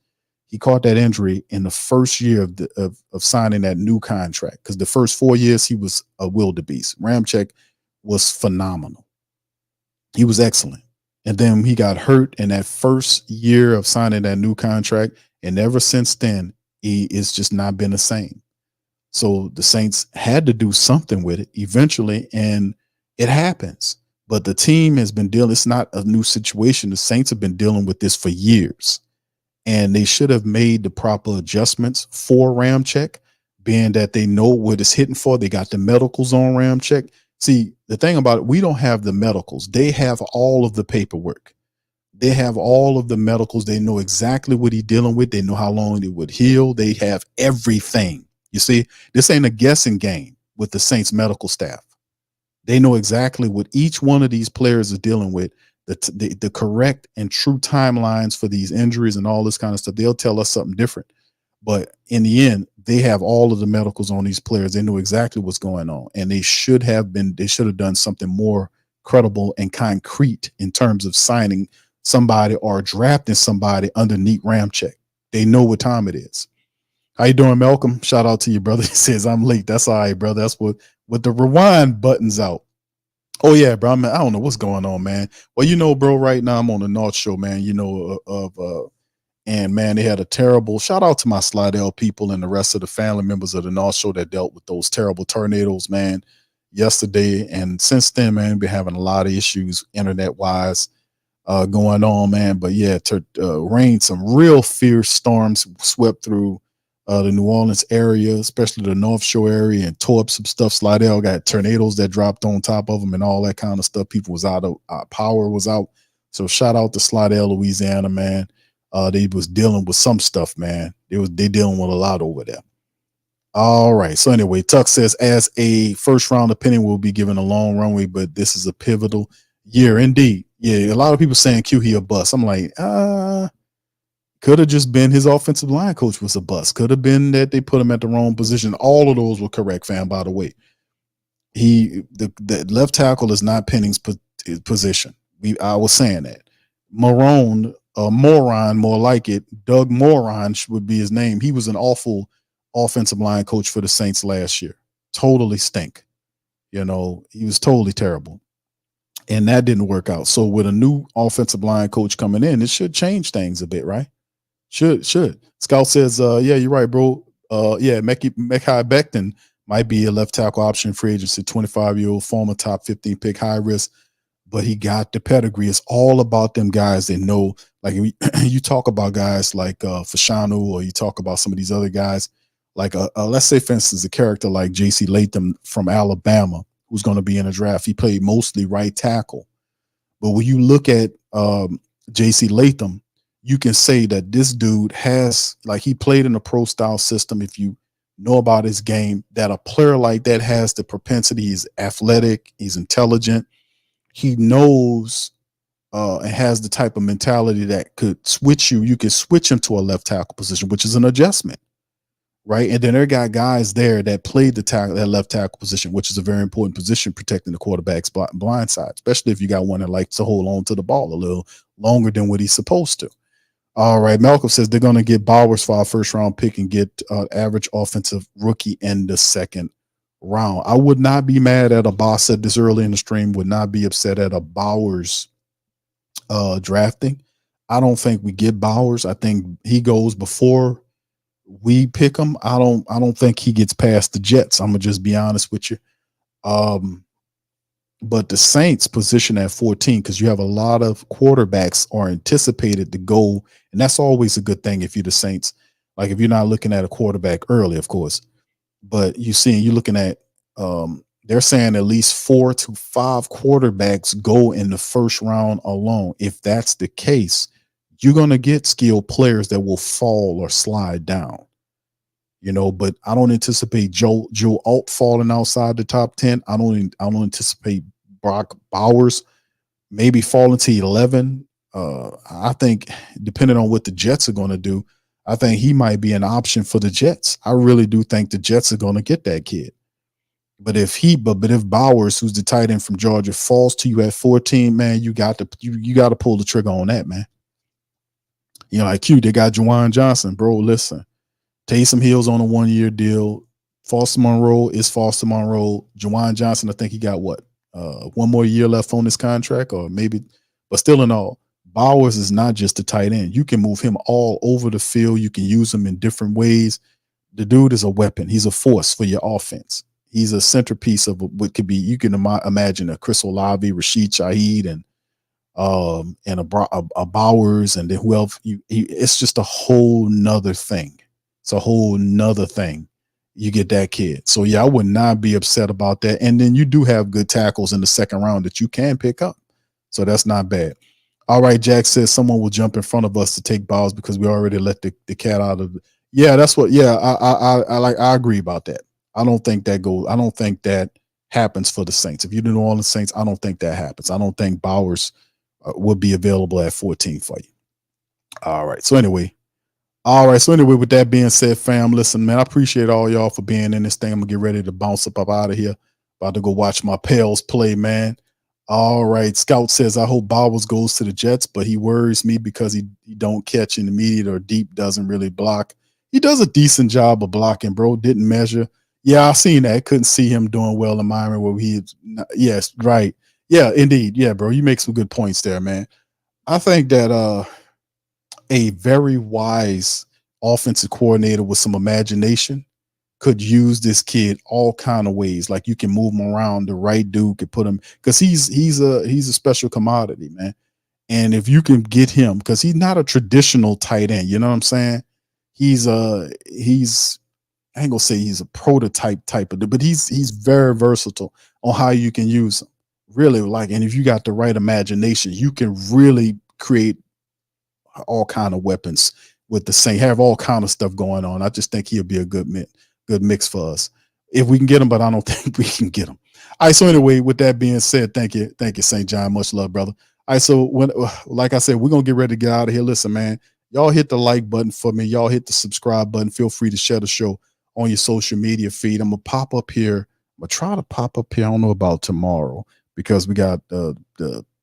He caught that injury in the first year of signing that new contract because the first 4 years he was a wildebeest. Ramczyk was phenomenal. He was excellent. And then he got hurt in that first year of signing that new contract. And ever since then, he is just not been the same. So the Saints had to do something with it eventually, and it happens. But the team has been dealing, it's not a new situation. The Saints have been dealing with this for years. And they should have made the proper adjustments for Ramczyk, being that they know what it's hitting for. They got the medicals on Ramczyk. See, the thing about it, we don't have the medicals. They have all of the paperwork. They have all of the medicals. They know exactly what he's dealing with. They know how long it would heal. They have everything. You see, this ain't a guessing game with the Saints medical staff. They know exactly what each one of these players is dealing with, the correct and true timelines for these injuries and all this kind of stuff. They'll tell us something different. But in the end, they have all of the medicals on these players. They know exactly what's going on. And they should have done something more credible and concrete in terms of signing somebody or drafting somebody underneath Ramczyk. They know what time it is. How you doing, Malcolm? Shout out to you, brother. He says, I'm late. That's all right, brother. That's what the rewind button's out. Oh, yeah, bro. I don't know what's going on, man. Well, bro, right now I'm on the North Show, man, and man, they had a terrible shout out to my Slidell people and the rest of the family members of the North Shore that dealt with those terrible tornadoes, man, yesterday. And since then, man, been having a lot of issues internet wise going on, man. But yeah, rain, some real fierce storms swept through the New Orleans area, especially the North Shore area, and tore up some stuff. Slidell got tornadoes that dropped on top of them and all that kind of stuff. People was out of power was out. So shout out to Slidell, Louisiana, man. They was dealing with some stuff, man. They dealing with a lot over there. All right. So anyway, Tuck says, as a first round opinion, we'll be given a long runway, but this is a pivotal year indeed. Yeah, a lot of people saying Q he a bust. I'm like, Could have just been his offensive line coach was a bust. Could have been that they put him at the wrong position. All of those were correct, fam, by the way. The left tackle is not Penning's position. I was saying that. Moron, more like it. Doug Moron would be his name. He was an awful offensive line coach for the Saints last year. Totally stink. You know, he was totally terrible. And that didn't work out. So with a new offensive line coach coming in, it should change things a bit, right? Should. Scout says, yeah, you're right, bro. Yeah, Mekhi Becton might be a left tackle option free agency, 25-year-old former top 15 pick, high risk, but he got the pedigree. It's all about them guys that know. Like you talk about guys like Fashanu, or you talk about some of these other guys, like let's say, for instance, a character like J.C. Latham from Alabama, who's going to be in a draft. He played mostly right tackle. But when you look at J.C. Latham, you can say that this dude has, like, he played in a pro style system. If you know about his game, that a player like that has the propensity. He's athletic, he's intelligent, he knows and has the type of mentality that could switch you could switch him to a left tackle position, which is an adjustment, right? And then there got guys there that played that left tackle position, which is a very important position, protecting the quarterback's blind side, especially if you got one that likes to hold on to the ball a little longer than what he's supposed to. All right, Malcolm says they're going to get Bowers for our first round pick and get average offensive rookie in the second round. I would not be mad at I said this early in the stream, would not be upset at a Bowers drafting. I don't think we get Bowers. I think he goes before we pick him. I don't think he gets past the Jets. I'm gonna just be honest with you. But the Saints position at 14, because you have a lot of quarterbacks are anticipated to go, and that's always a good thing if you're the Saints. Like, if you're not looking at a quarterback early, of course, but you're looking at they're saying at least 4 to 5 quarterbacks go in the first round alone. If that's the case, you're gonna get skilled players that will fall or slide down. You know, but I don't anticipate Joe Alt falling outside the top 10. I don't anticipate Brock Bowers maybe falling to 11. I think, depending on what the Jets are going to do, I think he might be an option for the Jets. I really do think the Jets are going to get that kid. But if Bowers, who's the tight end from Georgia, falls to you at 14, man, you got to pull the trigger on that, man. You know, like Q, they got Juwan Johnson, bro. Listen, Taysom Hill's on a 1-year deal. Foster Monroe is Foster Monroe. Juwan Johnson, I think he got what? 1 more year left on his contract, or maybe, but still in all, Bowers is not just a tight end. You can move him all over the field. You can use him in different ways. The dude is a weapon. He's a force for your offense. He's a centerpiece of what could be, you can imagine a Chris Olave, Rashid Shaheed, and a Bowers, and then who else? It's just a whole nother thing. It's a whole nother thing. You get that kid. So yeah, I would not be upset about that. And then you do have good tackles in the second round that you can pick up. So that's not bad. All right, Jack says someone will jump in front of us to take Bowers because we already let the cat out of it. Yeah, that's what. Yeah, I agree about that. I don't think that happens for the Saints. If you're the New Orleans Saints, I don't think that happens. I don't think Bowers would be available at 14 for you. All right. So anyway, with that being said, fam, listen, man, I appreciate all y'all for being in this thing. I'm gonna get ready to bounce up out of here. About to go watch my Pels play, man. All right. Scout says, I hope Bowers goes to the Jets, but he worries me because he don't catch in the immediate or deep, doesn't really block. He does a decent job of blocking, bro. Didn't measure. Yeah, I seen that. Couldn't see him doing well in Miami where yes, right. Yeah, indeed. Yeah, bro. You make some good points there, man. I think that a very wise offensive coordinator with some imagination could use this kid all kind of ways. Like, you can move him around. The right dude could put him, because he's a special commodity, man. And if you can get him, because he's not a traditional tight end, you know what I'm saying? He's I ain't gonna say he's a prototype type of, but he's very versatile on how you can use him. Really, like, and if you got the right imagination, you can really create all kind of weapons with the Saints, have all kind of stuff going on. I just think he'll be a good mix for us if we can get him, but I don't think we can get him. All right. So anyway, with that being said, thank you, St. John. Much love, brother. All right. So like I said, we're gonna get ready to get out of here. Listen, man, Y'all hit the like button for me. Y'all hit the subscribe button. Feel free to share the show on your social media feed. I'm going to pop up here. I'm going to try to pop up here. I don't know about tomorrow because we got the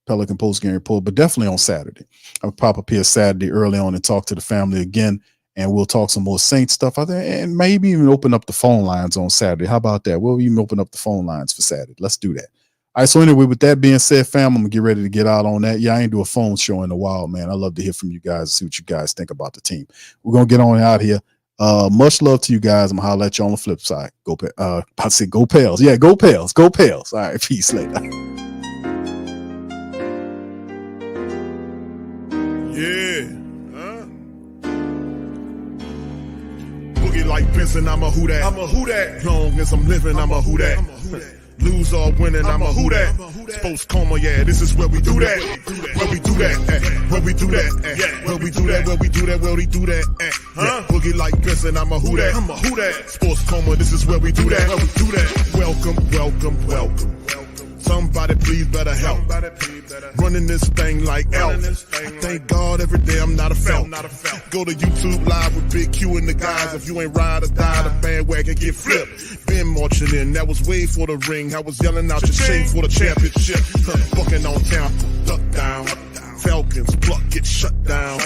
Pelican post-game report, but definitely on Saturday. I'll pop up here Saturday early on and talk to the family again, and we'll talk some more Saints stuff out there, and maybe even open up the phone lines on Saturday. How about that? We'll even open up the phone lines for Saturday. Let's do that. All right, so anyway, with that being said, fam, I'm going to get ready to get out on that. Yeah, I ain't do a phone show in a while, man. I love to hear from you guys and see what you guys think about the team. We're going to get on out here. Much love to you guys. I'm going to holler at you on the flip side. I said go Pels. Yeah, go Pels. Go Pels. All right, peace later. Yeah. Boogie like Benson, I'm a who that. I'm a who that. Long as I'm living, I'm a who that. Lose or winning, I'm a who that. Sports Coma, yeah, this is where we do that. Where we do that, where we do that, where we do that, where we do that, where we do that, Boogie like Benson, I'm a who that. I'm a who that. Sports Coma, this is where we do that. Where we do that. Welcome, welcome, welcome. Somebody please better help. Running this thing like elf. I thank God every day I'm not a felt. Go to YouTube live with Big Q and the guys. If you ain't ride or die, the bandwagon get flipped. Been marching in, that was way for the ring. I was yelling out your shade for the championship. Bucking on town, duck down. Falcons, pluck, get shut down.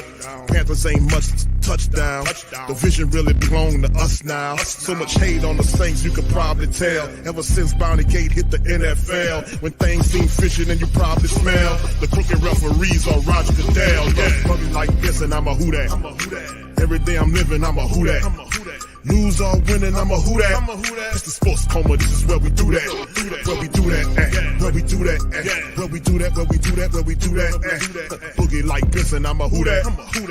Panthers ain't much touchdown. The vision really belong to us now. So much hate on the Saints, you could probably tell. Ever since Bounty Gate hit the NFL, when things seem fishy, then you probably smell the crooked referees or Roger Goodell. Yeah, probably like this, and I'm a who that. Every day I'm living, I'm a who that. Lose or winning, I'm a who that. It's the Sports Coma, this is where we do that. Where we do that, where we do that, where we do that, where we do that, where we do that. Boogie like this, and I'm a who that.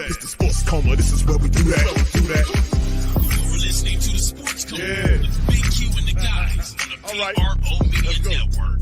It's the Sports Coma, this is where we do that. You're listening to the Sports Coma with Big Q and the guys on the PRO Media Network.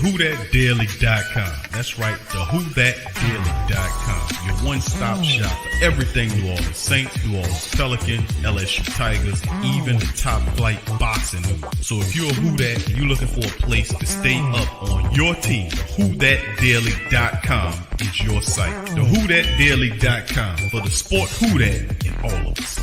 WhoThatDaily.com. That's right, WhoThatDaily.com. Your one-stop shop for everything New Orleans Saints, New Orleans Pelicans, LSU Tigers, even the top flight boxing news. So if you're a Who That and you're looking for a place to stay up on your team, WhoThatDaily.com is your site. The WhoThatDaily.com for the sport Who That in all of us.